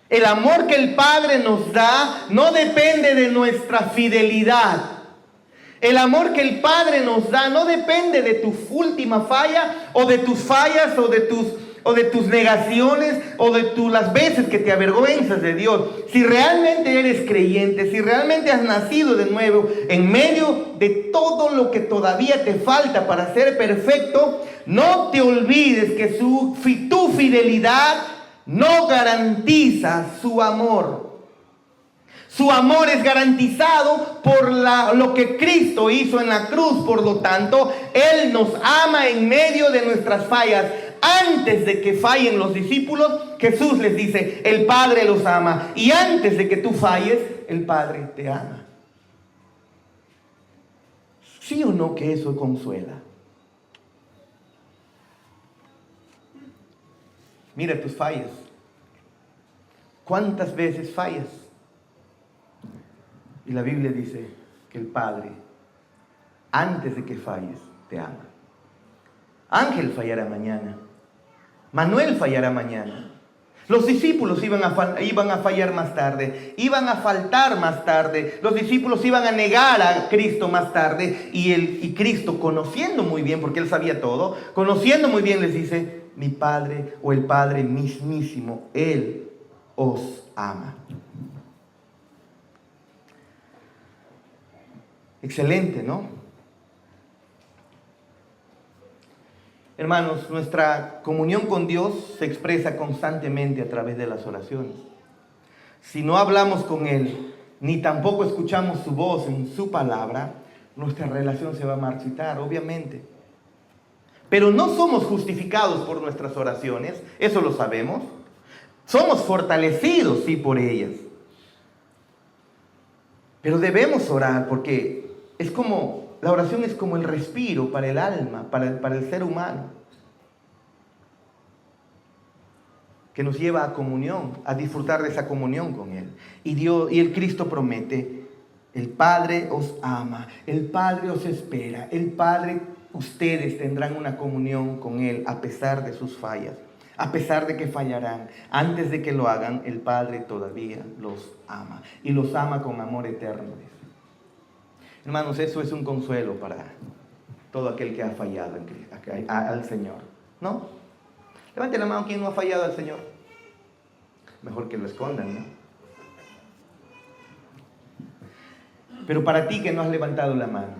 El amor que el Padre nos da no depende de nuestra fidelidad. El amor que el Padre nos da no depende de tu última falla, o de tus fallas, o de tus negaciones, o de las veces que te avergüenzas de Dios. Si realmente eres creyente, si realmente has nacido de nuevo, en medio de todo lo que todavía te falta para ser perfecto, no te olvides que tu fidelidad no garantiza su amor. Su amor es garantizado por lo que Cristo hizo en la cruz. Por lo tanto, Él nos ama en medio de nuestras fallas. Antes de que fallen los discípulos, Jesús les dice, el Padre los ama. Y antes de que tú falles, el Padre te ama. ¿Sí o no que eso consuela? Mira tus fallas. ¿Cuántas veces fallas? Y la Biblia dice que el Padre, antes de que falles, te ama. Ángel fallará mañana. Manuel fallará mañana. Los discípulos iban a fallar más tarde. Iban a faltar más tarde. Los discípulos iban a negar a Cristo más tarde. Y Cristo, conociendo muy bien, porque Él sabía todo, conociendo muy bien, les dice, mi Padre o el Padre mismísimo, Él os ama. Excelente, ¿no? Hermanos, nuestra comunión con Dios se expresa constantemente a través de las oraciones. Si no hablamos con Él, ni tampoco escuchamos su voz en su palabra, nuestra relación se va a marchitar, obviamente. Pero no somos justificados por nuestras oraciones, eso lo sabemos. Somos fortalecidos, sí, por ellas. Pero debemos orar porque la oración es como el respiro para el alma, para el ser humano, que nos lleva a comunión, a disfrutar de esa comunión con Él. Y el Cristo promete, el Padre os ama, el Padre os espera, ustedes tendrán una comunión con Él a pesar de sus fallas, a pesar de que fallarán. Antes de que lo hagan, el Padre todavía los ama, y los ama con amor eterno. Hermanos, eso es un consuelo para todo aquel que ha fallado al Señor, ¿no? Levante la mano quien no ha fallado al Señor. Mejor que lo escondan, ¿no? Pero para ti que no has levantado la mano,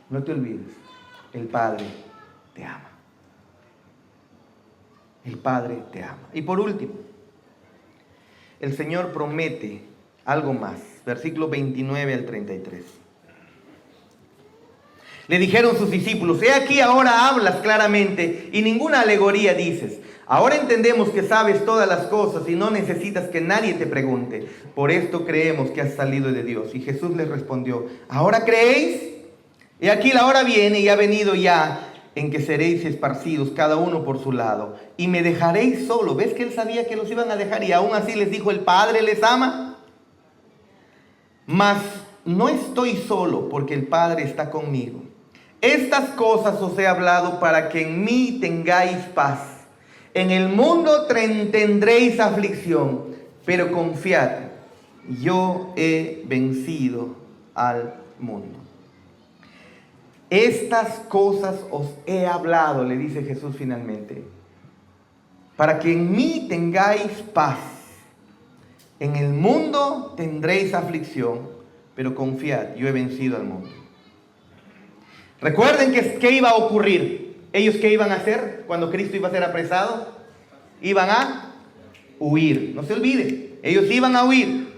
no te olvides, el Padre te ama. El Padre te ama. Y por último, el Señor promete algo más. Versículo 29 al 33. Le dijeron sus discípulos: he aquí ahora hablas claramente y ninguna alegoría dices. Ahora entendemos que sabes todas las cosas y no necesitas que nadie te pregunte. Por esto creemos que has salido de Dios. Y Jesús les respondió: ¿ahora creéis? He aquí la hora viene y ha venido ya en que seréis esparcidos cada uno por su lado y me dejaréis solo. ¿Ves que él sabía que los iban a dejar y aún así les dijo: el Padre les ama? Mas no estoy solo, porque el Padre está conmigo. Estas cosas os he hablado para que en mí tengáis paz. En el mundo tendréis aflicción, pero confiad, yo he vencido al mundo. Estas cosas os he hablado, le dice Jesús finalmente, para que en mí tengáis paz. En el mundo tendréis aflicción, pero confiad, yo he vencido al mundo. Recuerden ¿qué iba a ocurrir? ¿Ellos qué iban a hacer cuando Cristo iba a ser apresado? Iban a huir. No se olviden, ellos iban a huir.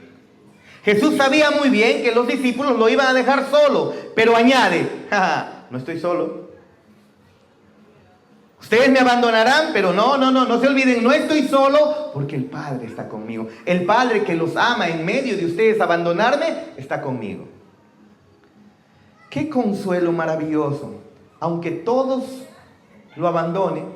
Jesús sabía muy bien que los discípulos lo iban a dejar solo, pero añade: no estoy solo. Ustedes me abandonarán, pero no se olviden, no estoy solo, porque el Padre está conmigo. El Padre que los ama en medio de ustedes abandonarme, está conmigo. Qué consuelo maravilloso. Aunque todos lo abandonen,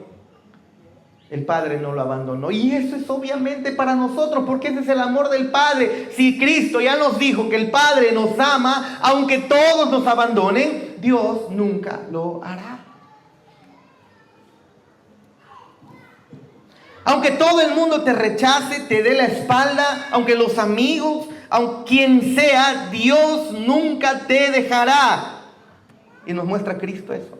el Padre no lo abandonó. Y eso es obviamente para nosotros, porque ese es el amor del Padre. Si Cristo ya nos dijo que el Padre nos ama, aunque todos nos abandonen, Dios nunca lo hará. Aunque todo el mundo te rechace, te dé la espalda, aunque los amigos, aunque quien sea, Dios nunca te dejará. Y nos muestra Cristo eso.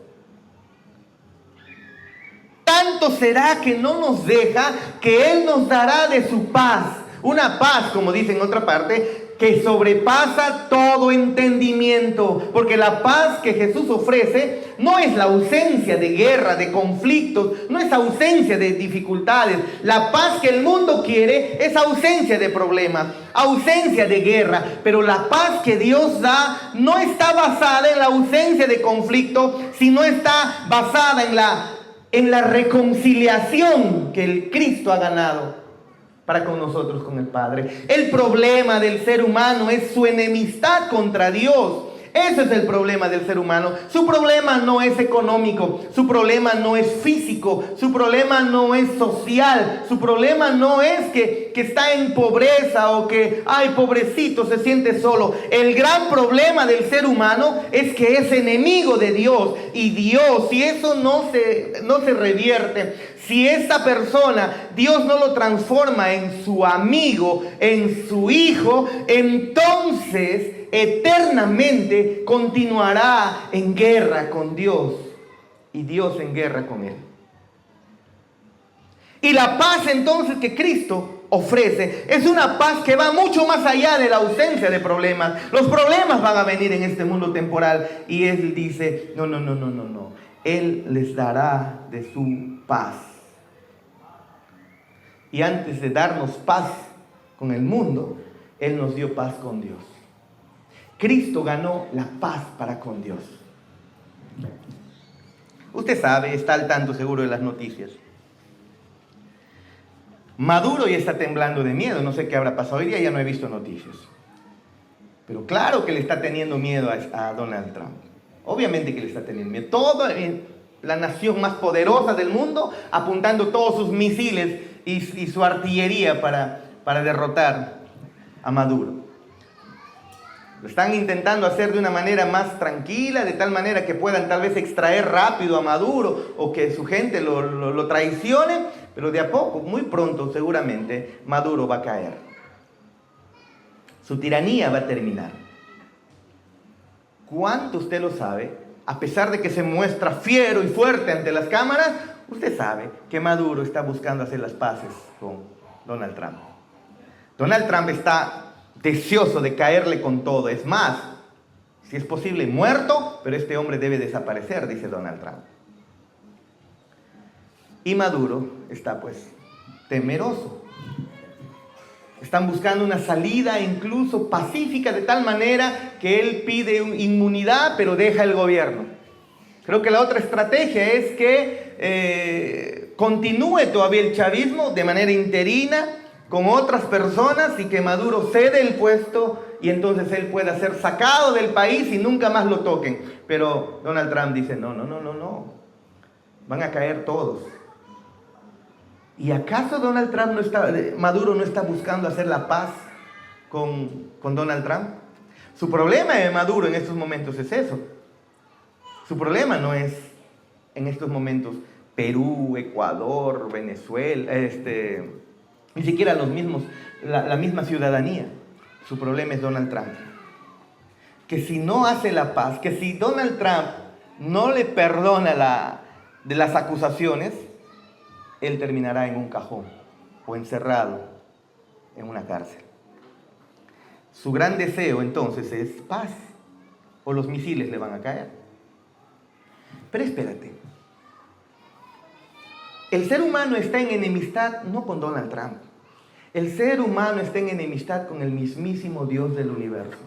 Tanto será que no nos deja, que Él nos dará de su paz. Una paz, como dice en otra parte, que sobrepasa todo entendimiento. Porque la paz que Jesús ofrece no es la ausencia de guerra, de conflictos, no es ausencia de dificultades. La paz que el mundo quiere es ausencia de problemas, ausencia de guerra. Pero la paz que Dios da no está basada en la ausencia de conflicto, sino está basada en la reconciliación que el Cristo ha ganado para con nosotros, con el Padre. El problema del ser humano es su enemistad contra Dios. Ese es el problema del ser humano. Su problema no es económico, su problema no es físico, su problema no es social, su problema no es que está en pobreza o que, ay, pobrecito, se siente solo. El gran problema del ser humano es que es enemigo de Dios. Y Dios, si eso no se revierte, si esta persona, Dios no lo transforma en su amigo, en su hijo, entonces eternamente continuará en guerra con Dios y Dios en guerra con él. Y la paz entonces que Cristo ofrece es una paz que va mucho más allá de la ausencia de problemas. Los problemas van a venir en este mundo temporal y Él dice: no. Él les dará de su paz. Y antes de darnos paz con el mundo, Él nos dio paz con Dios. Cristo ganó la paz para con Dios. Usted sabe, está al tanto seguro de las noticias. Maduro ya está temblando de miedo. No sé qué habrá pasado hoy día, ya no he visto noticias. Pero claro que le está teniendo miedo a Donald Trump. Obviamente que le está teniendo miedo. Toda la nación más poderosa del mundo apuntando todos sus misiles y su artillería para derrotar a Maduro. Lo están intentando hacer de una manera más tranquila, de tal manera que puedan tal vez extraer rápido a Maduro o que su gente lo traicione, pero de a poco, muy pronto seguramente, Maduro va a caer. Su tiranía va a terminar. ¿Cuánto usted lo sabe? A pesar de que se muestra fiero y fuerte ante las cámaras, usted sabe que Maduro está buscando hacer las paces con Donald Trump. Donald Trump está deseoso de caerle con todo. Es más, si es posible, muerto, pero este hombre debe desaparecer, dice Donald Trump. Y Maduro está pues temeroso. Están buscando una salida incluso pacífica, de tal manera que él pide inmunidad, pero deja el gobierno. Creo que la otra estrategia es que continúe todavía el chavismo de manera interina con otras personas y que Maduro cede el puesto y entonces él pueda ser sacado del país y nunca más lo toquen. Pero Donald Trump dice, no, van a caer todos. ¿Y acaso Maduro no está buscando hacer la paz con Donald Trump? Su problema de Maduro en estos momentos es eso. Su problema no es en estos momentos Perú, Ecuador, Venezuela, ni siquiera la misma ciudadanía. Su problema es Donald Trump. Que si no hace la paz, que si Donald Trump no le perdona de las acusaciones, él terminará en un cajón o encerrado en una cárcel. Su gran deseo entonces es paz, o los misiles le van a caer. Pero espérate, el ser humano está en enemistad no con Donald Trump. El ser humano está en enemistad con el mismísimo Dios del universo.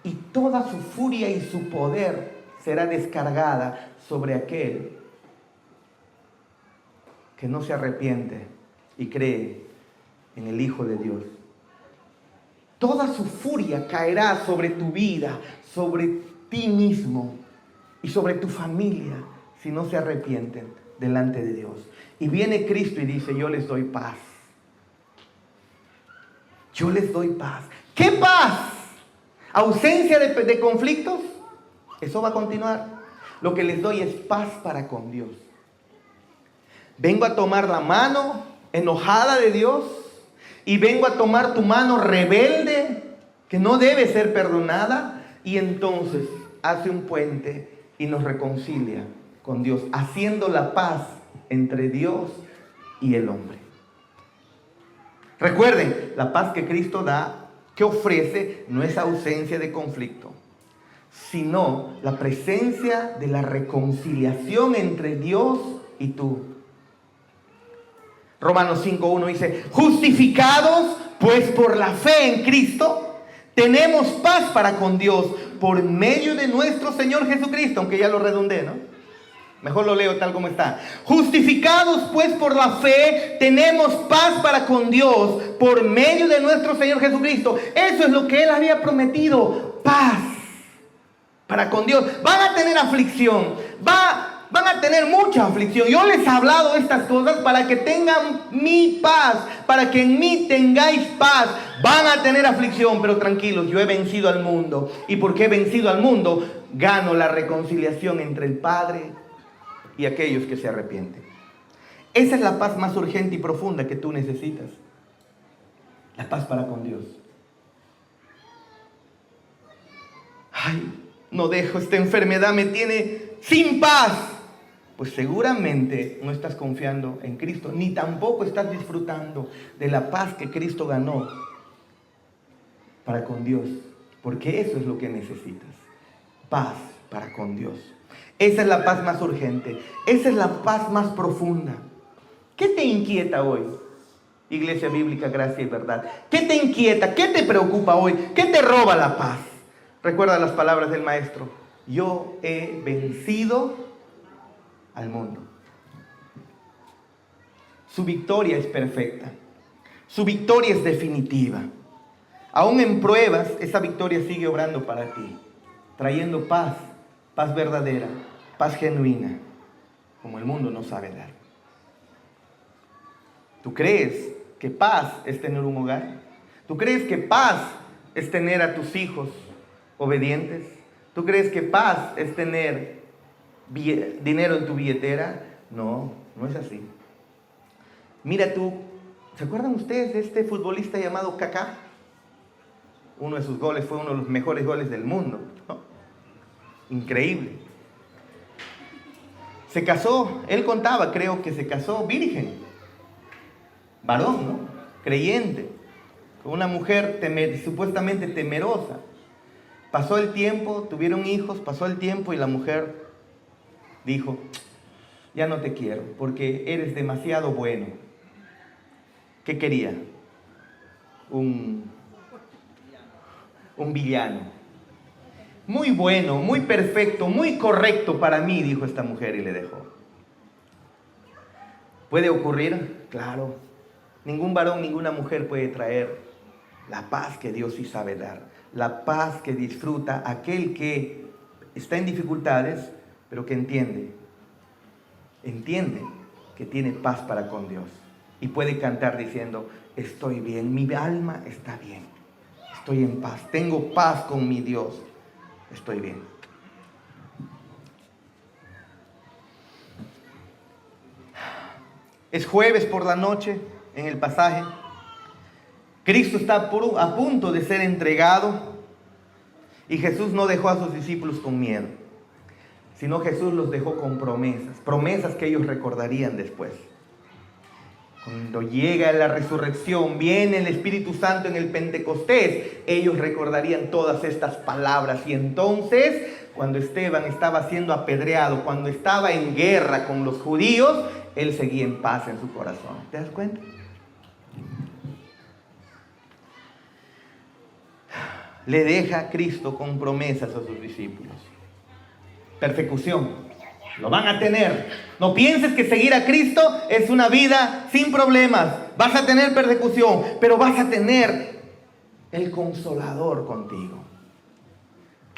Y toda su furia y su poder será descargada sobre aquel que no se arrepiente y cree en el Hijo de Dios. Toda su furia caerá sobre tu vida, sobre ti mismo y sobre tu familia si no se arrepienten delante de Dios. Y viene Cristo y dice, yo les doy paz. Yo les doy paz. ¿Qué paz? ¿Ausencia de conflictos? Eso va a continuar. Lo que les doy es paz para con Dios. Vengo a tomar la mano enojada de Dios y vengo a tomar tu mano rebelde que no debe ser perdonada y entonces hace un puente y nos reconcilia con Dios, haciendo la paz entre Dios y el hombre. Recuerden, la paz que Cristo da, que ofrece, no es ausencia de conflicto, sino la presencia de la reconciliación entre Dios y tú. Romanos 5:1 dice, justificados pues por la fe en Cristo, tenemos paz para con Dios por medio de nuestro Señor Jesucristo, aunque ya lo redundé, ¿no? Mejor lo leo tal como está. Justificados pues por la fe, tenemos paz para con Dios por medio de nuestro Señor Jesucristo. Eso es lo que Él había prometido, paz para con Dios. Van a tener aflicción, van a tener mucha aflicción. Yo les he hablado estas cosas para que tengan mi paz, para que en mí tengáis paz. Van a tener aflicción, pero tranquilos, yo he vencido al mundo. Y porque he vencido al mundo, gano la reconciliación entre el Padre y aquellos que se arrepienten. Esa es la paz más urgente y profunda que tú necesitas. La paz para con Dios. Ay, no dejo, esta enfermedad me tiene sin paz. Pues seguramente no estás confiando en Cristo, ni tampoco estás disfrutando de la paz que Cristo ganó para con Dios. Porque eso es lo que necesitas. Paz para con Dios. Esa es la paz más urgente. Esa es la paz más profunda. ¿Qué te inquieta hoy, Iglesia Bíblica, Gracia y Verdad? ¿Qué te inquieta? ¿Qué te preocupa hoy? ¿Qué te roba la paz? Recuerda las palabras del Maestro. Yo he vencido al mundo. Su victoria es perfecta. Su victoria es definitiva. Aún en pruebas, esa victoria sigue obrando para ti, trayendo paz, paz verdadera, paz genuina, como el mundo no sabe dar. ¿Tú crees que paz es tener un hogar? ¿Tú crees que paz es tener a tus hijos obedientes? ¿Tú crees que paz es tener dinero en tu billetera? No, no es así. Mira tú, ¿se acuerdan ustedes de este futbolista llamado Kaká? Uno de sus goles fue uno de los mejores goles del mundo, ¿no? Increíble. Se casó, él contaba, creo que se casó virgen, varón, ¿no? Creyente, con una mujer supuestamente temerosa. Pasó el tiempo, tuvieron hijos, pasó el tiempo y la mujer dijo, ya no te quiero porque eres demasiado bueno. ¿Qué quería? Un villano. muy bueno, muy perfecto, muy correcto para mí, dijo esta mujer y le dejó. ¿Puede ocurrir? Claro. Ningún varón, ninguna mujer puede traer la paz que Dios sí sabe dar. La paz que disfruta aquel que está en dificultades, pero que entiende que tiene paz para con Dios. Y puede cantar diciendo, estoy bien, mi alma está bien, estoy en paz, tengo paz con mi Dios, estoy bien. Es jueves por la noche en el pasaje. Cristo está a punto de ser entregado y Jesús no dejó a sus discípulos con miedo, sino Jesús los dejó con promesas que ellos recordarían después. Cuando llega la resurrección, viene el Espíritu Santo en el Pentecostés, ellos recordarían todas estas palabras. Y entonces, cuando Esteban estaba siendo apedreado, cuando estaba en guerra con los judíos, él seguía en paz en su corazón. ¿Te das cuenta? Le deja Cristo con promesas a sus discípulos. Persecución. Lo van a tener. No pienses que seguir a Cristo es una vida sin problemas. Vas a tener persecución, pero vas a tener el Consolador contigo.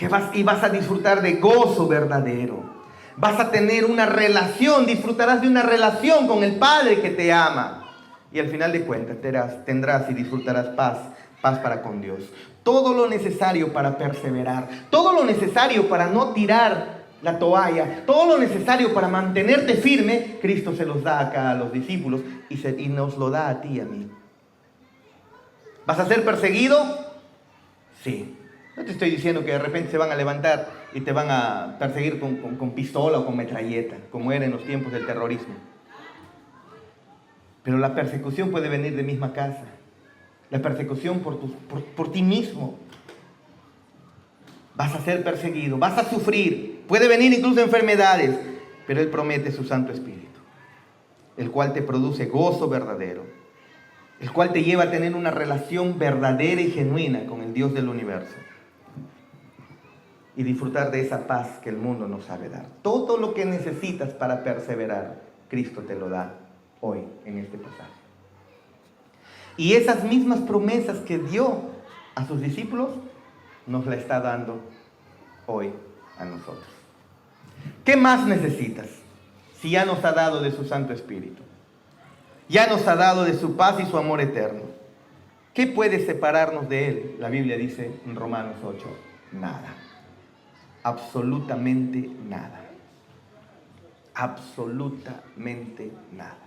Vas a disfrutar de gozo verdadero. Vas a tener una relación, disfrutarás de una relación con el Padre que te ama. Y al final de cuentas tendrás y disfrutarás paz para con Dios. Todo lo necesario para perseverar, todo lo necesario para no tirar la toalla, todo lo necesario para mantenerte firme, Cristo se los da acá a los discípulos y nos lo da a ti y a mí. ¿Vas a ser perseguido? Sí. No te estoy diciendo que de repente se van a levantar y te van a perseguir con pistola o con metralleta, como era en los tiempos del terrorismo. Pero la persecución puede venir de misma casa. La persecución por ti mismo. Vas a ser perseguido, vas a sufrir, puede venir incluso enfermedades, pero Él promete su Santo Espíritu, el cual te produce gozo verdadero, el cual te lleva a tener una relación verdadera y genuina con el Dios del universo y disfrutar de esa paz que el mundo no sabe dar. Todo lo que necesitas para perseverar, Cristo te lo da hoy en este pasaje. Y esas mismas promesas que dio a sus discípulos, nos la está dando hoy a nosotros. ¿Qué más necesitas? Si ya nos ha dado de su Santo Espíritu, ya nos ha dado de su paz y su amor eterno, ¿qué puede separarnos de Él? La Biblia dice en Romanos 8, nada. Absolutamente nada. Absolutamente nada.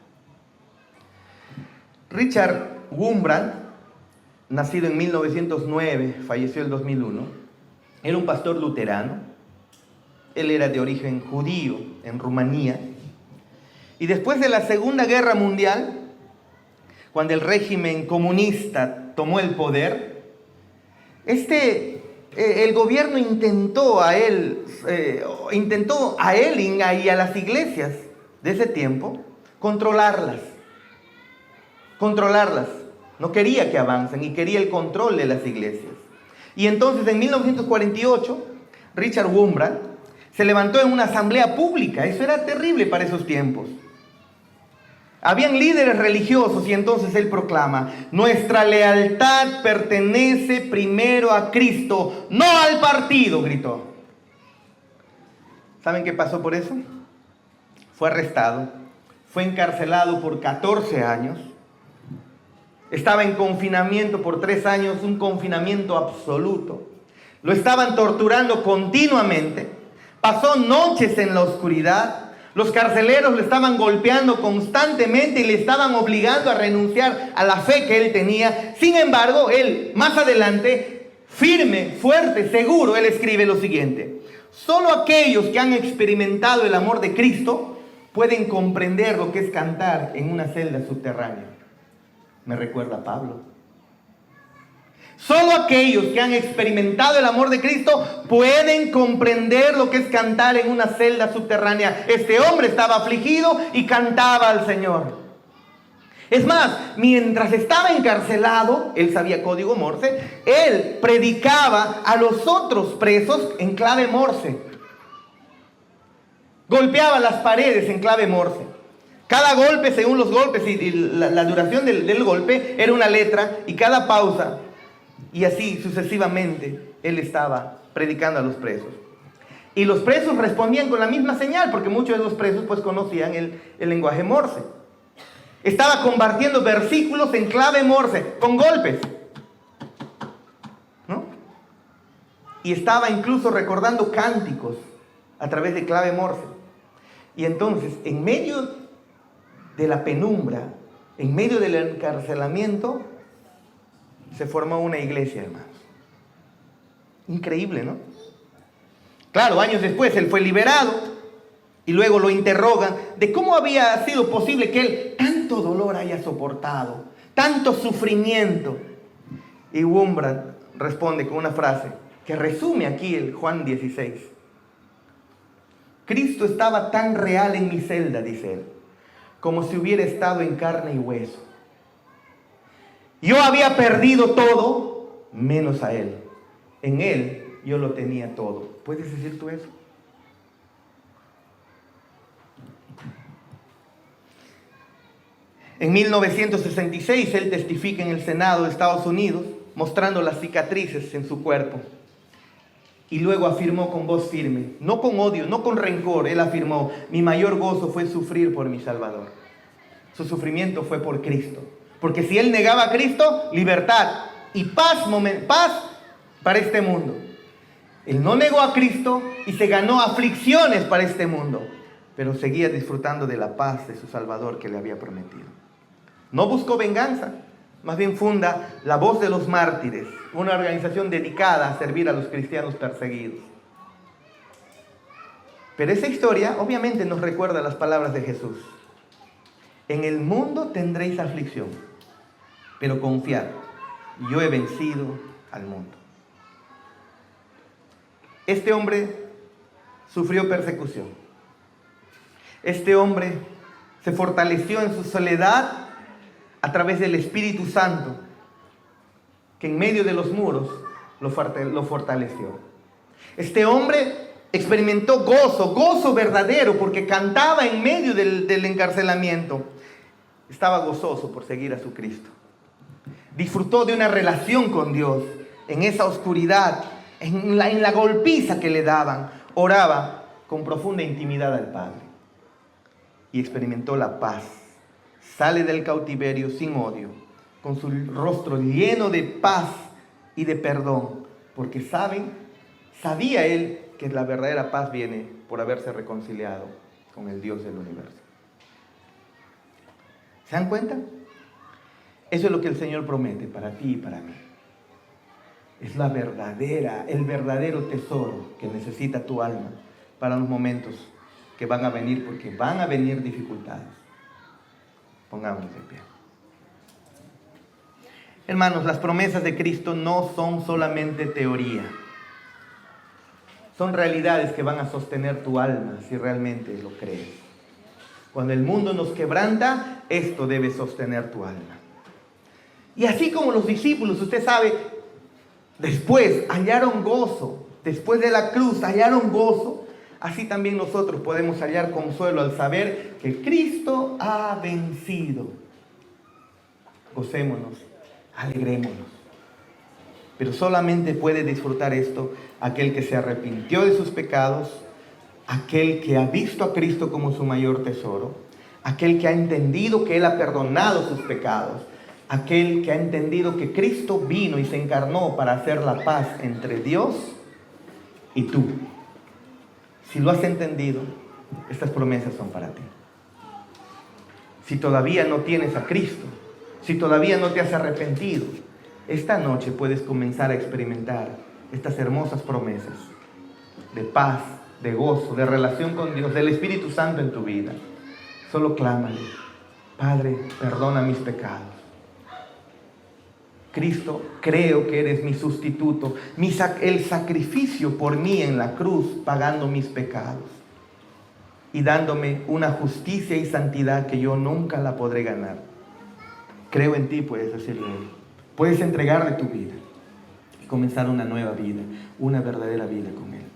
Richard Wurmbrand, nacido en 1909, falleció en 2001, era un pastor luterano. Él era de origen judío en Rumanía. Y después de la Segunda Guerra Mundial, cuando el régimen comunista tomó el poder, el gobierno intentó a él y a las iglesias de ese tiempo controlarlas. No quería que avancen y quería el control de las iglesias. Y entonces en 1948, Richard Wurmbrand se levantó en una asamblea pública. Eso era terrible para esos tiempos. Habían líderes religiosos y entonces él proclama: nuestra lealtad pertenece primero a Cristo, no al partido, gritó. ¿Saben qué pasó por eso? Fue arrestado, fue encarcelado por 14 años. Estaba en confinamiento por 3 años, un confinamiento absoluto. Lo estaban torturando continuamente. Pasó noches en la oscuridad. Los carceleros le estaban golpeando constantemente y le estaban obligando a renunciar a la fe que él tenía. Sin embargo, él, más adelante, firme, fuerte, seguro, él escribe lo siguiente: solo aquellos que han experimentado el amor de Cristo pueden comprender lo que es cantar en una celda subterránea. Me recuerda a Pablo. Solo aquellos que han experimentado el amor de Cristo pueden comprender lo que es cantar en una celda subterránea. Este hombre estaba afligido y cantaba al Señor. Es más, mientras estaba encarcelado, él sabía código Morse, él predicaba a los otros presos en clave Morse. Golpeaba las paredes en clave Morse. Cada golpe, según los golpes y la duración del golpe, era una letra, y cada pausa, y así sucesivamente, él estaba predicando a los presos. Y los presos respondían con la misma señal, porque muchos de los presos pues conocían el lenguaje Morse. Estaba compartiendo versículos en clave Morse, con golpes, ¿no? Y estaba incluso recordando cánticos a través de clave Morse. Y entonces, en medio de la penumbra, en medio del encarcelamiento, se formó una iglesia, hermanos. Increíble, ¿no? Claro, años después él fue liberado. Y luego lo interrogan de cómo había sido posible que él tanto dolor haya soportado, tanto sufrimiento. Y Wurmbrand responde con una frase que resume aquí el Juan 16. Cristo estaba tan real en mi celda, dice él, como si hubiera estado en carne y hueso. Yo había perdido todo menos a él. En él yo lo tenía todo. ¿Puedes decir tú eso? En 1966 él testifica en el Senado de Estados Unidos, mostrando las cicatrices en su cuerpo. Y luego afirmó con voz firme, no con odio, no con rencor, él afirmó: mi mayor gozo fue sufrir por mi Salvador. Su sufrimiento fue por Cristo. Porque si él negaba a Cristo, libertad y paz para este mundo. Él no negó a Cristo y se ganó aflicciones para este mundo, pero seguía disfrutando de la paz de su Salvador que le había prometido. No buscó venganza, más bien funda La Voz de los Mártires, una organización dedicada a servir a los cristianos perseguidos. Pero esa historia obviamente nos recuerda las palabras de Jesús. En el mundo tendréis aflicción, pero confiad, yo he vencido al mundo. Este hombre sufrió persecución. Este hombre se fortaleció en su soledad a través del Espíritu Santo, que en medio de los muros lo fortaleció. Este hombre experimentó gozo verdadero, porque cantaba en medio del encarcelamiento. Estaba gozoso por seguir a su Cristo. Disfrutó de una relación con Dios en esa oscuridad, en la golpiza que le daban. Oraba con profunda intimidad al Padre y experimentó la paz. Sale del cautiverio sin odio, con su rostro lleno de paz y de perdón, porque sabía él que la verdadera paz viene por haberse reconciliado con el Dios del universo. ¿Se dan cuenta? Eso es lo que el Señor promete para ti y para mí. Es el verdadero tesoro que necesita tu alma para los momentos que van a venir, porque van a venir dificultades. Pongámonos de pie. Hermanos, las promesas de Cristo no son solamente teoría. Son realidades que van a sostener tu alma si realmente lo crees. Cuando el mundo nos quebranta, esto debe sostener tu alma. Y así como los discípulos, usted sabe, después hallaron gozo, después de la cruz hallaron gozo, así también nosotros podemos hallar consuelo al saber que Cristo ha vencido. Gocémonos, alegrémonos. Pero solamente puede disfrutar esto aquel que se arrepintió de sus pecados, aquel que ha visto a Cristo como su mayor tesoro, aquel que ha entendido que Él ha perdonado sus pecados, aquel que ha entendido que Cristo vino y se encarnó para hacer la paz entre Dios y tú. Si lo has entendido, estas promesas son para ti. Si todavía no tienes a Cristo, si todavía no te has arrepentido, esta noche puedes comenzar a experimentar estas hermosas promesas de paz, de gozo, de relación con Dios, del Espíritu Santo en tu vida. Solo clámale: Padre, perdona mis pecados. Cristo, creo que eres mi sustituto, el sacrificio por mí en la cruz, pagando mis pecados y dándome una justicia y santidad que yo nunca la podré ganar. creo en ti, puedes decirle a Él. Puedes entregarle tu vida y comenzar una nueva vida, una verdadera vida con Él.